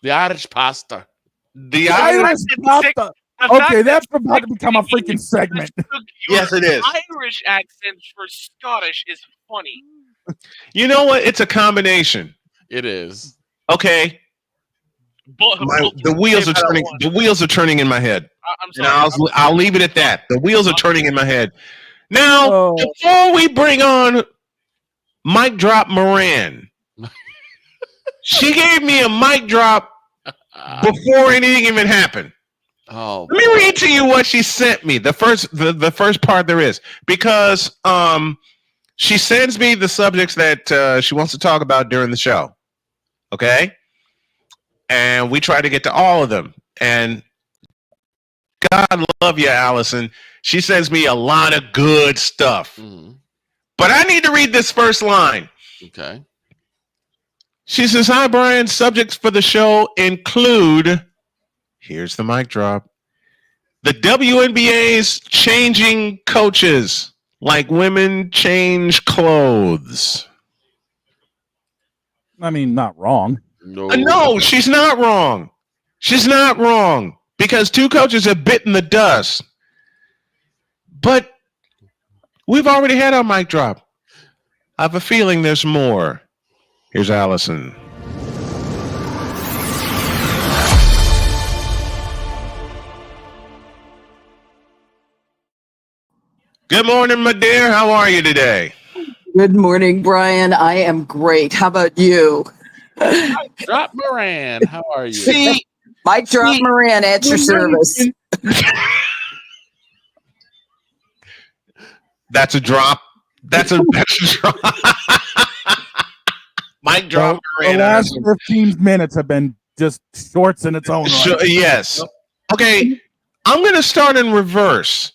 the Irish pasta. The Irish pasta. Okay, that's about to become a freaking segment. Yes, it is. Irish accents for Scottish is funny. You know what? It's a combination. It is. Okay. The wheels are turning. The wheels are turning in my head. I'm sorry. And I'll leave it at that. The wheels are turning in my head. Now, before we bring on mic drop Moran, she gave me a mic drop before anything even happened. Oh, let me read to you what she sent me. The first part there is, because she sends me the subjects that she wants to talk about during the show. Okay. And we try to get to all of them. And God love you, Alison. She sends me a lot of good stuff. Mm-hmm. But I need to read this first line. Okay. She says, "Hi, Brian. Subjects for the show include," here's the mic drop, "the WNBA's changing coaches like women change clothes." I mean, not wrong. No, she's not wrong. She's not wrong, because two coaches have bitten the dust. But we've already had our mic drop. I have a feeling there's more. Here's Alison. Good morning, my dear. How are you today? Good morning, Brian. I am great. How about you? Drop Moran. How are you? See, Mike Drop Moran at your service. That's a drop. That's a drop. Mike Drop Moran. The last 15 minutes have been just shorts in its own right. Yes. Okay, I'm going to start in reverse,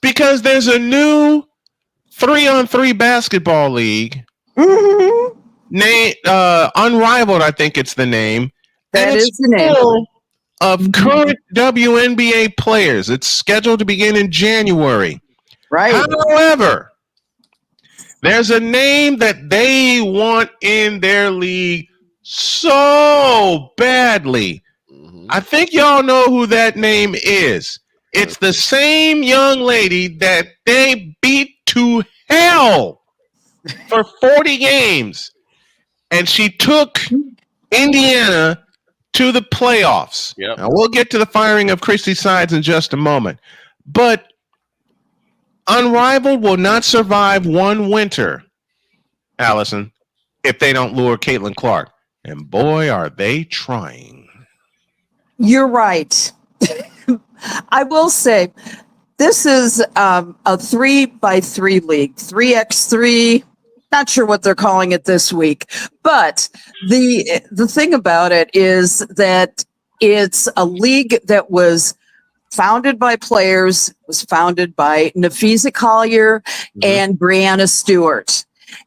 because there's a new 3-on-3 basketball league. Mm-hmm. Unrivaled, I think it's the name. That is the name. Of current WNBA players. It's scheduled to begin in January. Right. However, there's a name that they want in their league so badly. Mm-hmm. I think y'all know who that name is. It's the same young lady that they beat to hell for 40 games. And she took Indiana to the playoffs. Yep. Now, we'll get to the firing of Christy Sides in just a moment. But Unrivaled will not survive one winter, Alison, if they don't lure Caitlin Clark. And boy, are they trying. You're right. I will say, this is a 3x3 league, 3x3. Not sure what they're calling it this week, but the thing about it is that it's a league that was founded by players, was founded by Nafisa Collier and Brianna Stewart.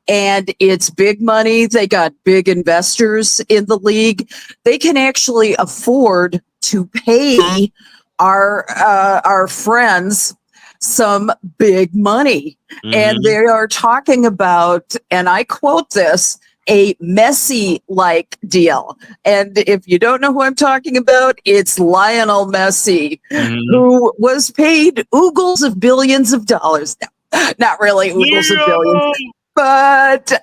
and it's big money. They got big investors in the league. They can actually afford to pay our friends some big money. And they are talking about, and I quote this, a Messi-like deal. And if you don't know who I'm talking about, it's Lionel Messi, who was paid oogles of billions of dollars. No, not really oogles of billions, but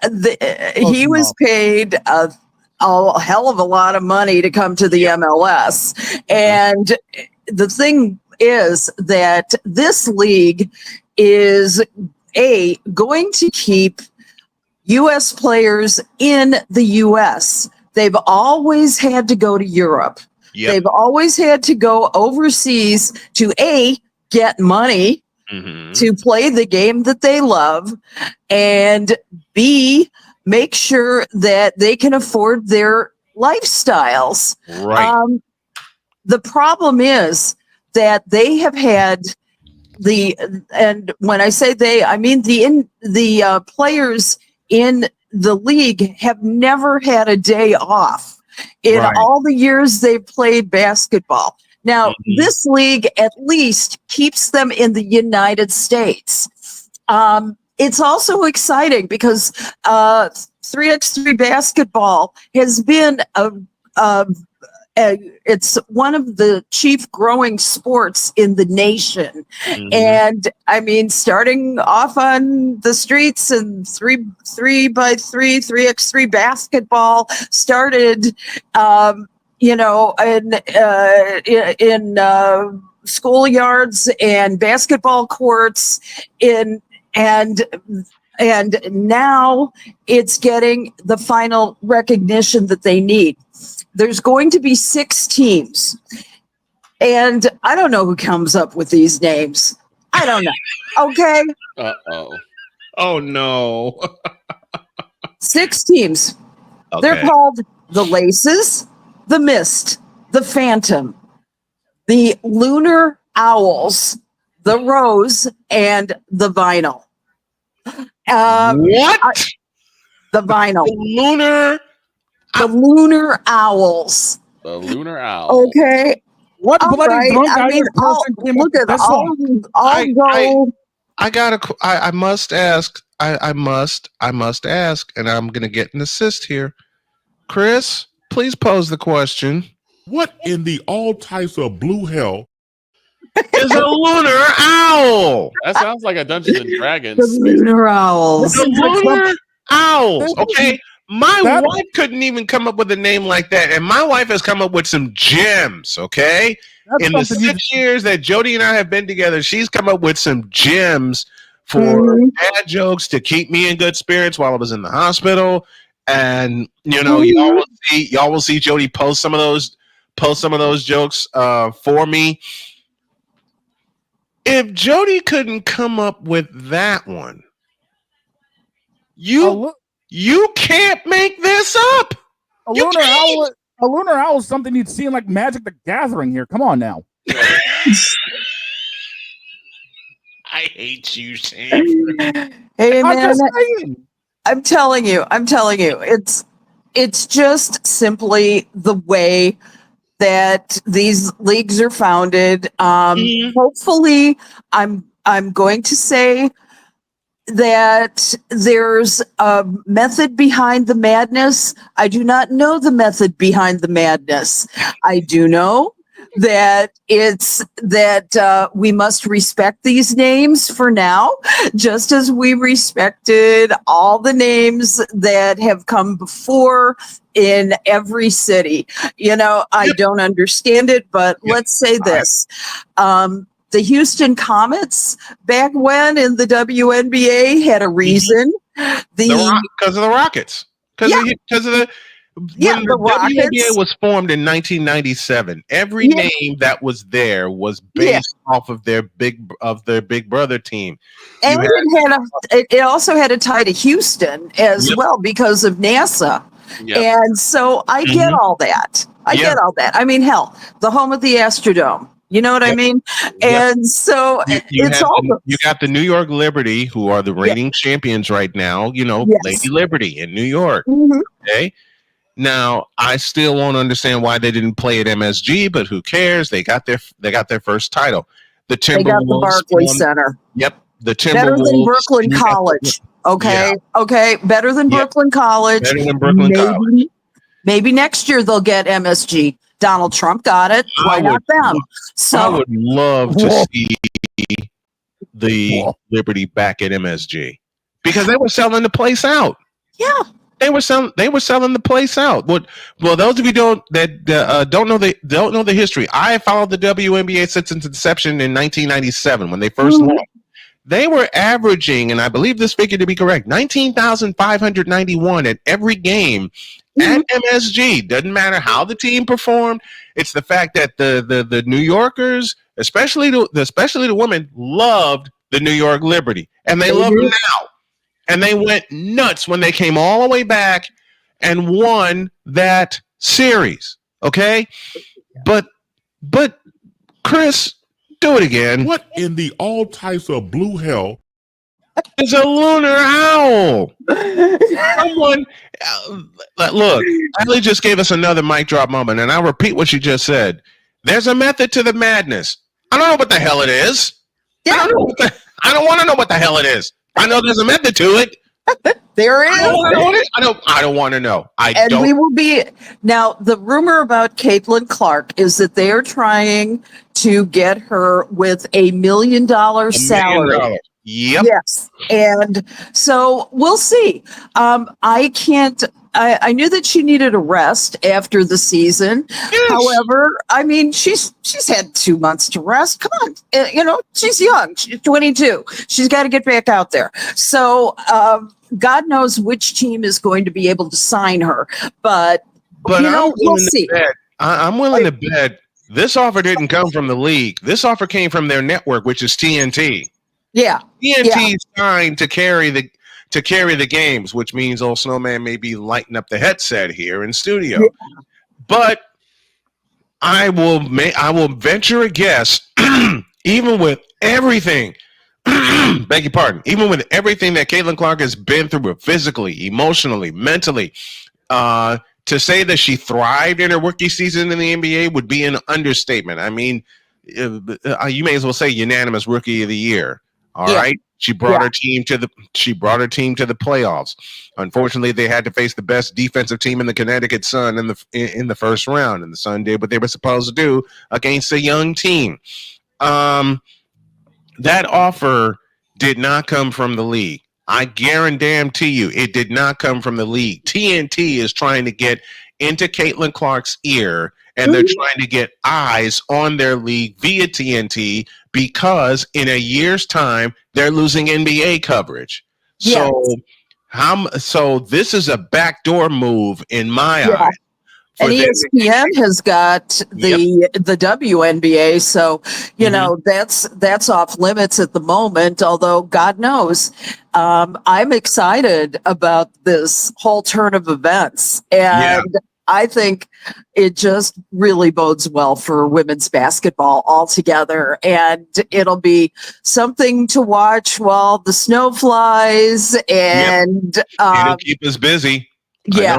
he was paid a hell of a lot of money to come to the MLS. And the thing is that this league is going to keep U.S. players in the U.S. They've always had to go to Europe. They've always had to go overseas to get money to play the game that they love, and B, make sure that they can afford their lifestyles. Right. The problem is that they have had and when I say they, I mean the players in the league have never had a day off in all the years they've played basketball. Now, this league at least keeps them in the United States. It's also exciting because 3x3 basketball has been it's one of the chief growing sports in the nation. And I mean, starting off on the streets, and 3x3 basketball started, in schoolyards and basketball courts and now it's getting the final recognition that they need. There's going to be 6 teams, and I don't know who comes up with these names. I don't know. Okay. Oh no. 6 teams. Okay. They're called the Laces, the Mist, the Phantom, the Lunar Owls, the Rose, and the Vinyl. What? The Vinyl. The Lunar Owls. The Lunar Owl. Okay. What bloody drunk I mean, person came up look with at this all. one? I must ask. I must ask, and I'm gonna get an assist here. Chris, please pose the question. What in the all types of blue hell is a lunar owl? That sounds like a Dungeons and Dragons. The Lunar Owls. The lunar owls. Okay. My wife couldn't even come up with a name like that, and my wife has come up with some gems. Okay, in the 6 years that Jody and I have been together, she's come up with some gems for dad jokes to keep me in good spirits while I was in the hospital. And y'all will see Jody post some of those jokes for me. If Jody couldn't come up with that one, you can't make this up. A lunar owl is something you'd see in like Magic the Gathering here. Come on now. I hate you, Sam. Hey man, I'm telling you, it's just simply the way that these leagues are founded. Hopefully, I'm going to say that there's a method behind the madness. I do not know the method behind the madness. I do know that we must respect these names for now, just as we respected all the names that have come before in every city. I don't understand it, but let's say this. The Houston Comets, back when in the WNBA, had a reason. Because of the Rockets. Because of the WNBA was formed in 1997. Every name that was there was based off of their big brother team. And it also had a tie to Houston as well because of NASA. Yep. And so I get all that. I get all that. I mean, hell, the home of the Astrodome. You know what I mean? And so you you got the New York Liberty, who are the reigning champions right now. Lady Liberty in New York. Okay. Now, I still won't understand why they didn't play at MSG, but who cares? They got their first title. The Timberwolves. They got the Barclays Center. Yep. The Timberwolves. Better than Brooklyn College. Okay. Yeah. Okay. Better than Brooklyn College. Better than Brooklyn College. Maybe next year they'll get MSG. Donald Trump got it. Why not them? So I would love to see the Liberty back at MSG because they were selling the place out. Yeah. They were selling the place out. Well, those of you don't know the history. I followed the WNBA since its inception in 1997 when they first launched. They were averaging, and I believe this figure to be correct, 19,591 at every game at MSG. Doesn't matter how the team performed. It's the fact that the New Yorkers, especially the women, loved the New York Liberty, and they love them now. And they went nuts when they came all the way back and won that series. Okay, but Chris, do it again. What in the all types of blue hell is a lunar owl? Someone, look, Allie just gave us another mic drop moment, and I'll repeat what she just said. There's a method to the madness. I don't know what the hell it is. I don't want to know what the hell it is. I know there's a method to it. There is. I don't want to know. We will be now. The rumor about Caitlin Clark is that they are trying to get her with $1 million salary. Yep. Yes, and so we'll see. I can't. I knew that she needed a rest after the season. Yes. However, I mean, she's had 2 months to rest. Come on, she's young. She's 22. She's got to get back out there. So God knows which team is going to be able to sign her. But we'll see. I'm willing to bet this offer didn't come from the league. This offer came from their network, which is TNT. Yeah, TNT signed to carry the games, which means old Snowman may be lighting up the headset here in studio. Yeah. But I will venture a guess, even with everything, beg your pardon, even with everything that Caitlin Clark has been through physically, emotionally, mentally, to say that she thrived in her rookie season in the NBA would be an understatement. I mean, you may as well say unanimous rookie of the year. All right. She brought her team to the playoffs. Unfortunately, they had to face the best defensive team in the Connecticut Sun in the first round, and the Sun did what they were supposed to do against a young team. That offer did not come from the league. I guarantee you it did not come from the league. TNT is trying to get into Caitlin Clark's ear, and they're trying to get eyes on their league via TNT because in a year's time, they're losing NBA coverage. Yes. So this is a backdoor move in my eyes. And ESPN has got the WNBA, so that's off limits at the moment. Although God knows, I'm excited about this whole turn of events, and I think it just really bodes well for women's basketball altogether, and it'll be something to watch while the snow flies, and it'll keep us busy. Yeah,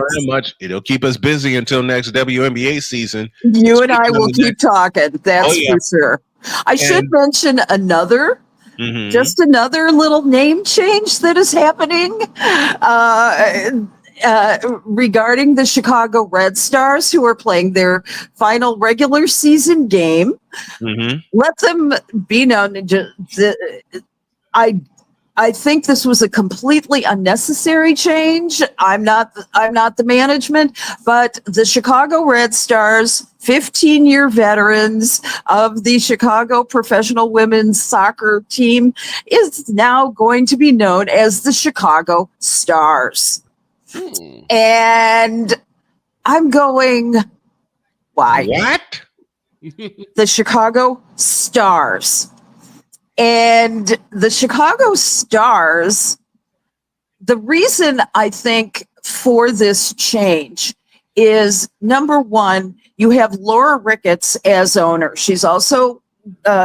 it'll keep us busy until next WNBA season. You and I will keep talking. That's for sure. I should mention another. Just another little name change that is happening regarding the Chicago Red Stars, who are playing their final regular season game. Let them be known. I think this was a completely unnecessary change. I'm not the management, but the Chicago Red Stars, 15-year veterans of the Chicago professional women's soccer team, is now going to be known as the Chicago Stars. And I'm going, why? What? The Chicago Stars. And the Chicago Stars, the reason I think for this change is, number one, you have Laura Ricketts as owner. She's also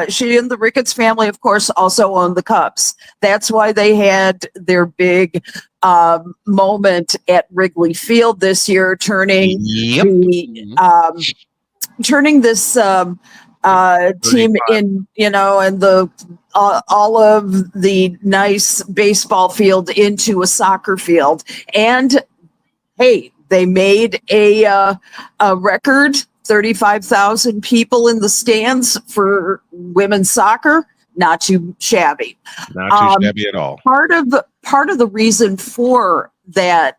she and the Ricketts family, of course, also owned the Cubs. That's why they had their big moment at Wrigley Field this year, turning turning this team in, and the all of the nice baseball field into a soccer field. And hey, they made a record, 35,000 people in the stands for women's soccer. Not too shabby. Not too shabby at all. Part of the reason for that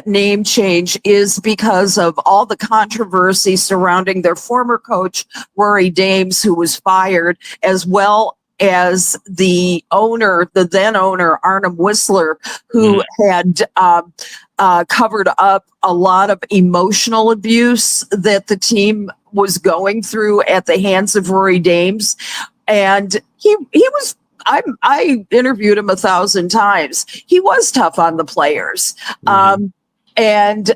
name change is because of all the controversy surrounding their former coach, Rory Dames, who was fired, as well as the then owner, Arnim Whistler, who had covered up a lot of emotional abuse that the team was going through at the hands of Rory Dames. And he was, I interviewed him 1,000 times. He was tough on the players. And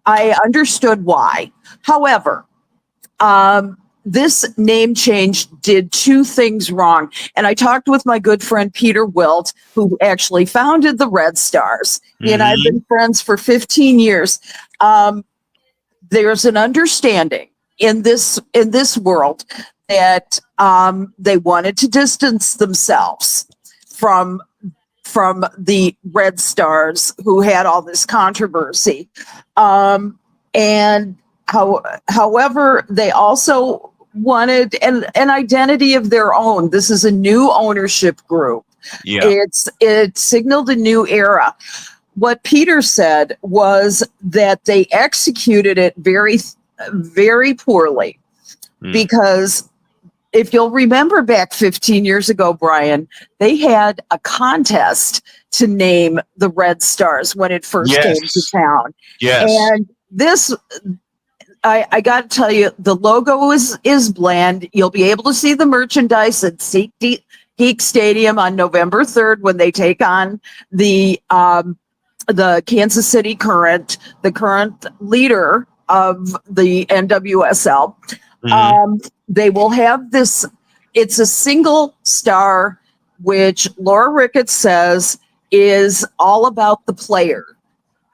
I understood why. However, this name change did two things wrong. And I talked with my good friend Peter Wilt, who actually founded the Red Stars. He and I have been friends for 15 years. There's an understanding in this world that they wanted to distance themselves from the Red Stars, who had all this controversy. However, they also wanted an identity of their own. This is a new ownership group. Yeah. It signaled a new era. What Peter said was that they executed it very, very poorly, because if you'll remember back 15 years ago, Brian, they had a contest to name the Red Stars when it first came to town. Yes. And this, I got to tell you, the logo is bland. You'll be able to see the merchandise at SeatGeek Stadium on November 3rd when they take on the Kansas City Current, the current leader of the NWSL. They will have this. It's a single star, which Laura Ricketts says is all about the player.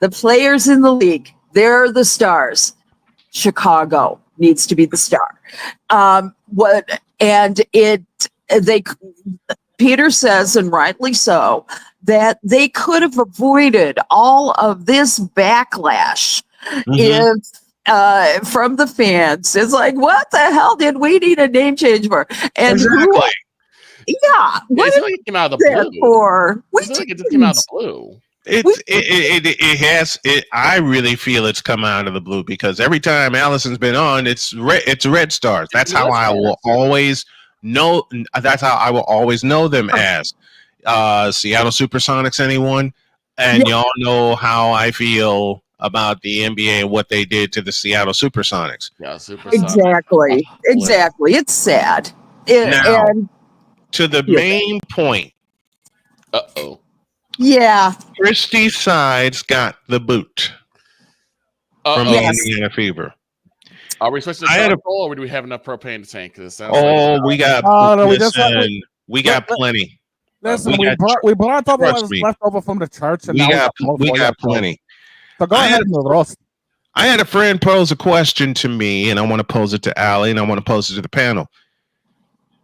The players in the league, they're the stars. Chicago needs to be the star. Peter says, and rightly so, that they could have avoided all of this backlash if from the fans. It's like, what the hell did we need a name change for? And exactly. What it's like it came out of the blue. For? It's like it just came out of the blue. It has. I really feel it's come out of the blue, because every time Alison's been on, it's Red Stars. That's how I will always know. That's how I will always know them as Seattle Supersonics. Anyone, and y'all know how I feel about the NBA and what they did to the Seattle Supersonics. Yeah, Supersonics. Exactly. It's sad. To the main point. Yeah. Christy Sides got the boot from the Indiana Fever. Are we switching to charcoal, or do we have enough propane to tank this? We got we got plenty. Listen, we brought over what's left over from the church, and we got plenty. So go ahead, Ross. I had a friend pose a question to me, and I want to pose it to Allie, and I want to pose it to the panel.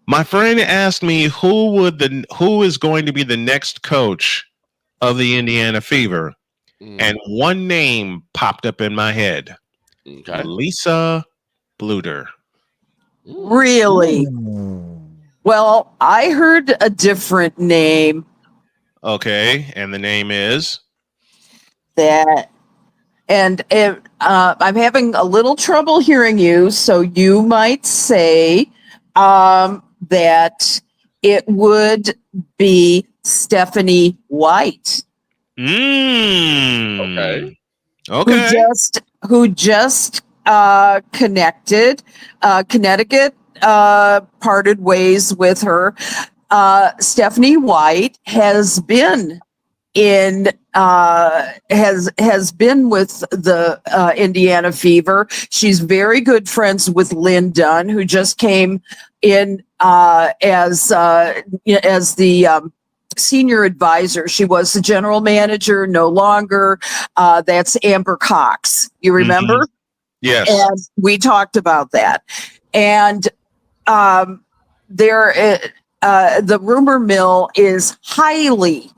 My friend asked me who is going to be the next coach of the Indiana Fever, and one name popped up in my head. Lisa Bluter. Really? Well, I heard a different name. Okay, and the name is that. And I'm having a little trouble hearing you, so you might say that it would be Stephanie White. Okay. Who just Connecticut parted ways with her. Stephanie White has been in has been with the Indiana Fever. She's very good friends with Lynn Dunn, who just came in as the senior advisor. She was the general manager, no longer. That's Amber Cox. You remember? Mm-hmm. Yes. And we talked about that. And the rumor mill is highly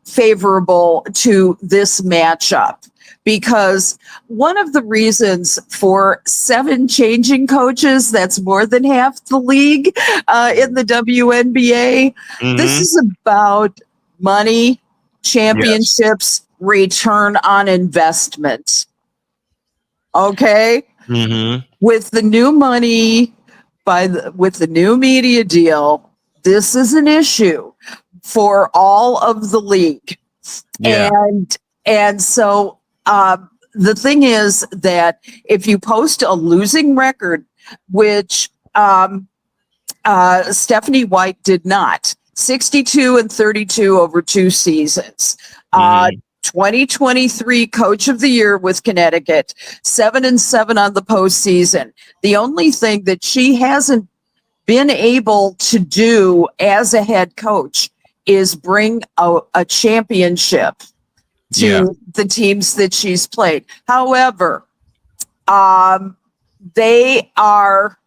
favorable to this matchup, because one of the reasons for 7 changing coaches, that's more than half the league in the WNBA. This is about money, championships, return on investment. Okay? With the new money, with the new media deal, this is an issue for all of the league. And so the thing is that if you post a losing record, which Stephanie White did not, 62-32 over 2 seasons. 2023 Coach of the Year with Connecticut, 7-7 on the postseason. The only thing that she hasn't been able to do as a head coach is bring a championship to the teams that she's played. However, they are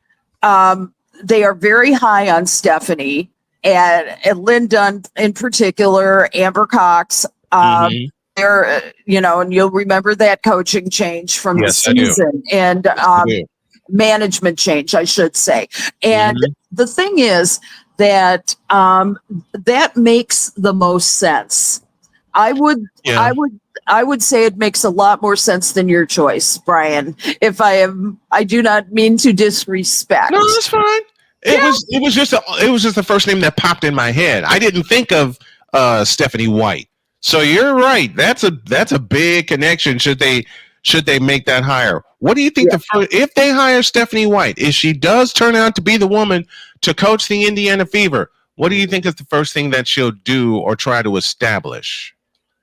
very high on Stephanie and Lynn Dunn in particular, Amber Cox. They're, and you'll remember that coaching change from the season and management change, I should say. And the thing is that that makes the most sense. I would say it makes a lot more sense than your choice, Brian. I do not mean to disrespect. No, that's fine. It was just the first name that popped in my head. I didn't think of Stephanie White. So you're right. That's a big connection. Should they make that hire? What do you think if they hire Stephanie White, if she does turn out to be the woman to coach the Indiana Fever, what do you think is the first thing that she'll do or try to establish?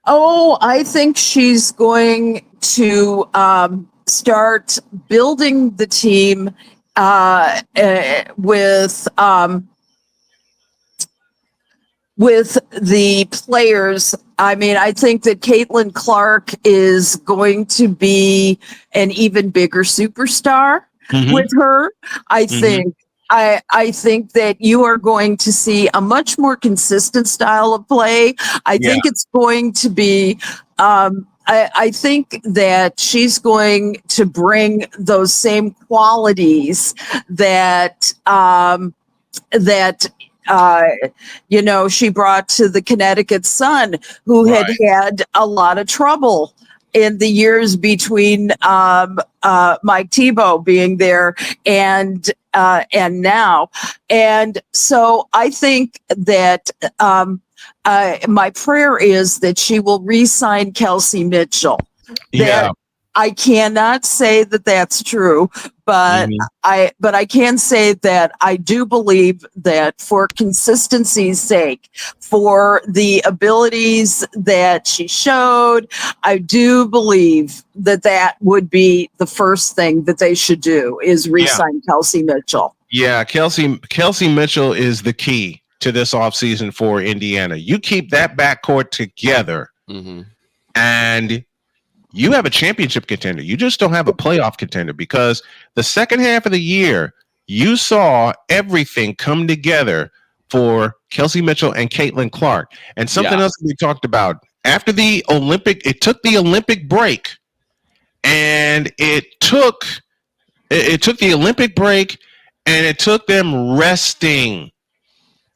Oh, I think she's going to start building the team with the players. I mean, I think that Caitlin Clark is going to be an even bigger superstar with her. I think that you are going to see a much more consistent style of play. I think it's going to be I think that she's going to bring those same qualities that she brought to the Connecticut Sun, who had a lot of trouble in the years between Mike Tebow being there and now. And so I think that my prayer is that she will re-sign Kelsey Mitchell. I cannot say that that's true, but I can say that I do believe that for consistency's sake, for the abilities that she showed, I do believe that would be the first thing that they should do is re-sign Kelsey Mitchell. Yeah, Kelsey Mitchell is the key to this offseason for Indiana. You keep that backcourt together, and you have a championship contender. You just don't have a playoff contender, because the second half of the year, you saw everything come together for Kelsey Mitchell and Caitlin Clark. And something else we talked about after the Olympic, it took the Olympic break, and it took the Olympic break, and it took them resting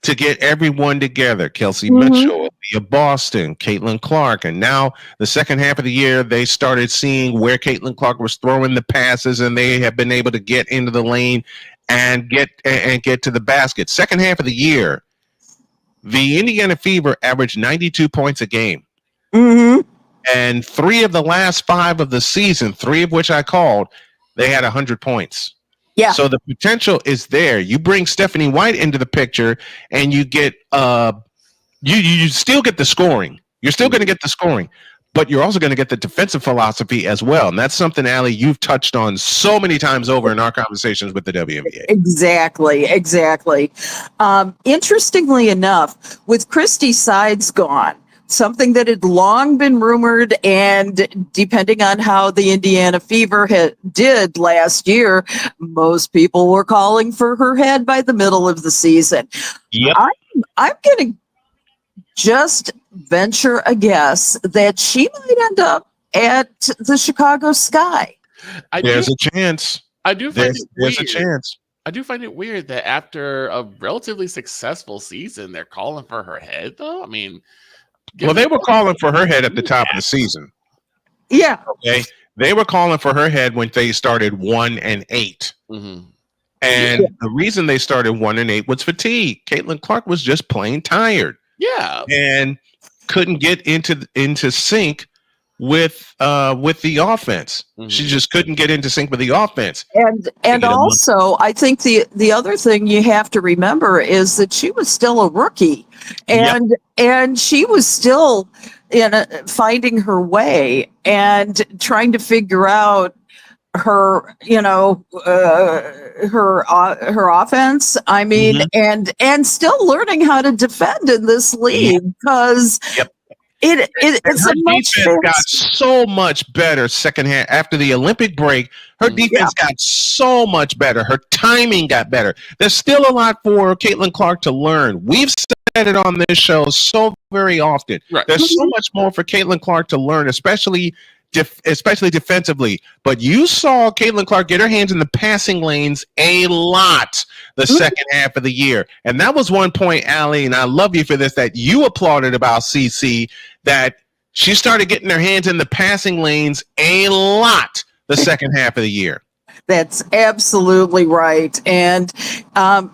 to get everyone together. Kelsey Mitchell, Leah Boston, Caitlin Clark. And now the second half of the year, they started seeing where Caitlin Clark was throwing the passes, and they have been able to get into the lane and get to the basket. Second half of the year, the Indiana Fever averaged 92 points a game. And 3 of the last 5 of the season, 3 of which I called, they had 100 points. Yeah. So the potential is there. You bring Stephanie White into the picture, and you get you still get the scoring. You're still going to get the scoring, but you're also going to get the defensive philosophy as well. And that's something, Allie, you've touched on so many times over in our conversations with the WNBA. Exactly. Interestingly enough, with Christy Sides gone, something that had long been rumored, and depending on how the Indiana Fever did last year, most people were calling for her head by the middle of the season. Yep. I'm going to just venture a guess that she might end up at the Chicago Sky. There's a chance. I do find there's a chance. I do find it weird that after a relatively successful season, they're calling for her head, though. I mean, well, they were calling for her head at the top of the season. Yeah. Okay. They were calling for her head when they started 1-8. Mm-hmm. And the reason they started 1-8 was fatigue. Caitlin Clark was just plain tired. Yeah. And couldn't get into sync with the offense. Mm-hmm. She just couldn't get into sync with the offense. And also, I think the other thing you have to remember is that she was still a rookie, and she was still finding her way and trying to figure out her her offense. I mean, and still learning how to defend in this league, because it's a defense got so much better second half after the Olympic break. Her defense got so much better. Her timing got better. There's still a lot for Caitlin Clark to learn. We've said it on this show so very often. Right. There's so much more for Caitlin Clark to learn, especially defensively. But you saw Caitlin Clark get her hands in the passing lanes a lot the second half of the year. And that was one point, Allie, and I love you for this, that you applauded about CC, that she started getting her hands in the passing lanes a lot the second half of the year. That's absolutely right. And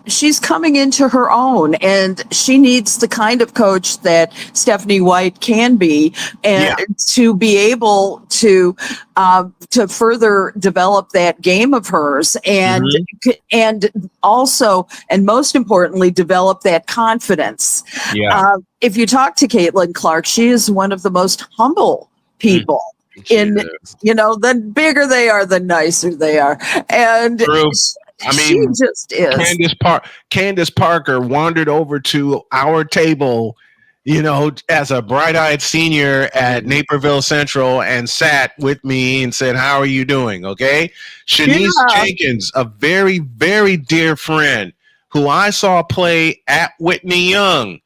she's coming into her own, and she needs the kind of coach that Stephanie White can be, and to be able to further develop that game of hers, and also, and most importantly, develop that confidence. If you talk to Caitlin Clark, she is one of the most humble people. The bigger they are, the nicer they are. And she just is. Candace Parker wandered over to our table, as a bright-eyed senior at Naperville Central, and sat with me and said, "How are you doing?" Okay. Shanice Jenkins, a very, very dear friend who I saw play at Whitney Young.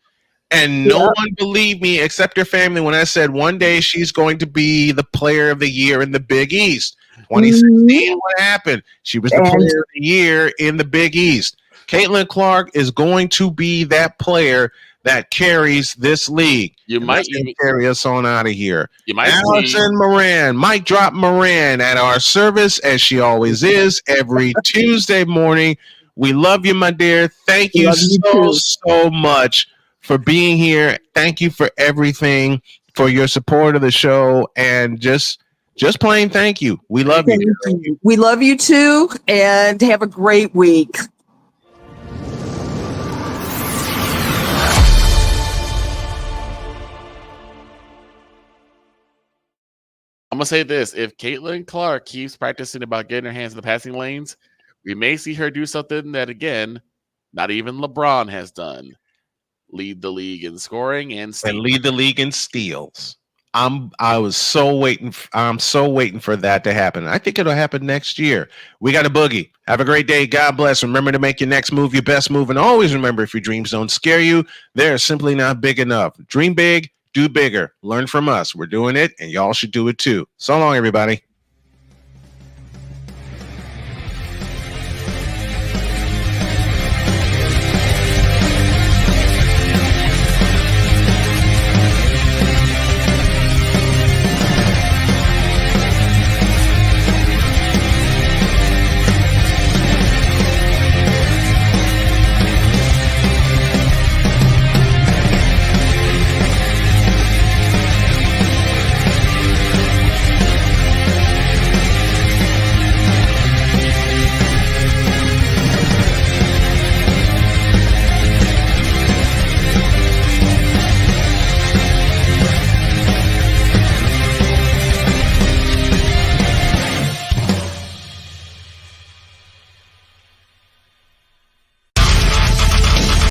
And no one believed me except her family when I said one day she's going to be the player of the year in the Big East. 2016, what happened? She was the player of the year in the Big East. Caitlin Clark is going to be that player that carries this league. You might even carry us on out of here. You might Alison Moran, Mic Drop Moran, at our service, as she always is, every Tuesday morning. We love you, my dear. Thank you so much for being here. Thank you for everything, for your support of the show, and just plain thank you. We love you. We love you too, and have a great week. I'm gonna say this: if Caitlin Clark keeps practicing about getting her hands in the passing lanes, we may see her do something that, again, not even LeBron has done. Lead the league in scoring and lead the league in steals. I'm so waiting for that to happen. I think it'll happen next year. We got a boogie. Have a great day. God bless. Remember to make your next move your best move, and always remember, if your dreams don't scare you, they're simply not big enough. Dream big, do bigger. Learn from us. We're doing it, and y'all should do it too. So long, everybody.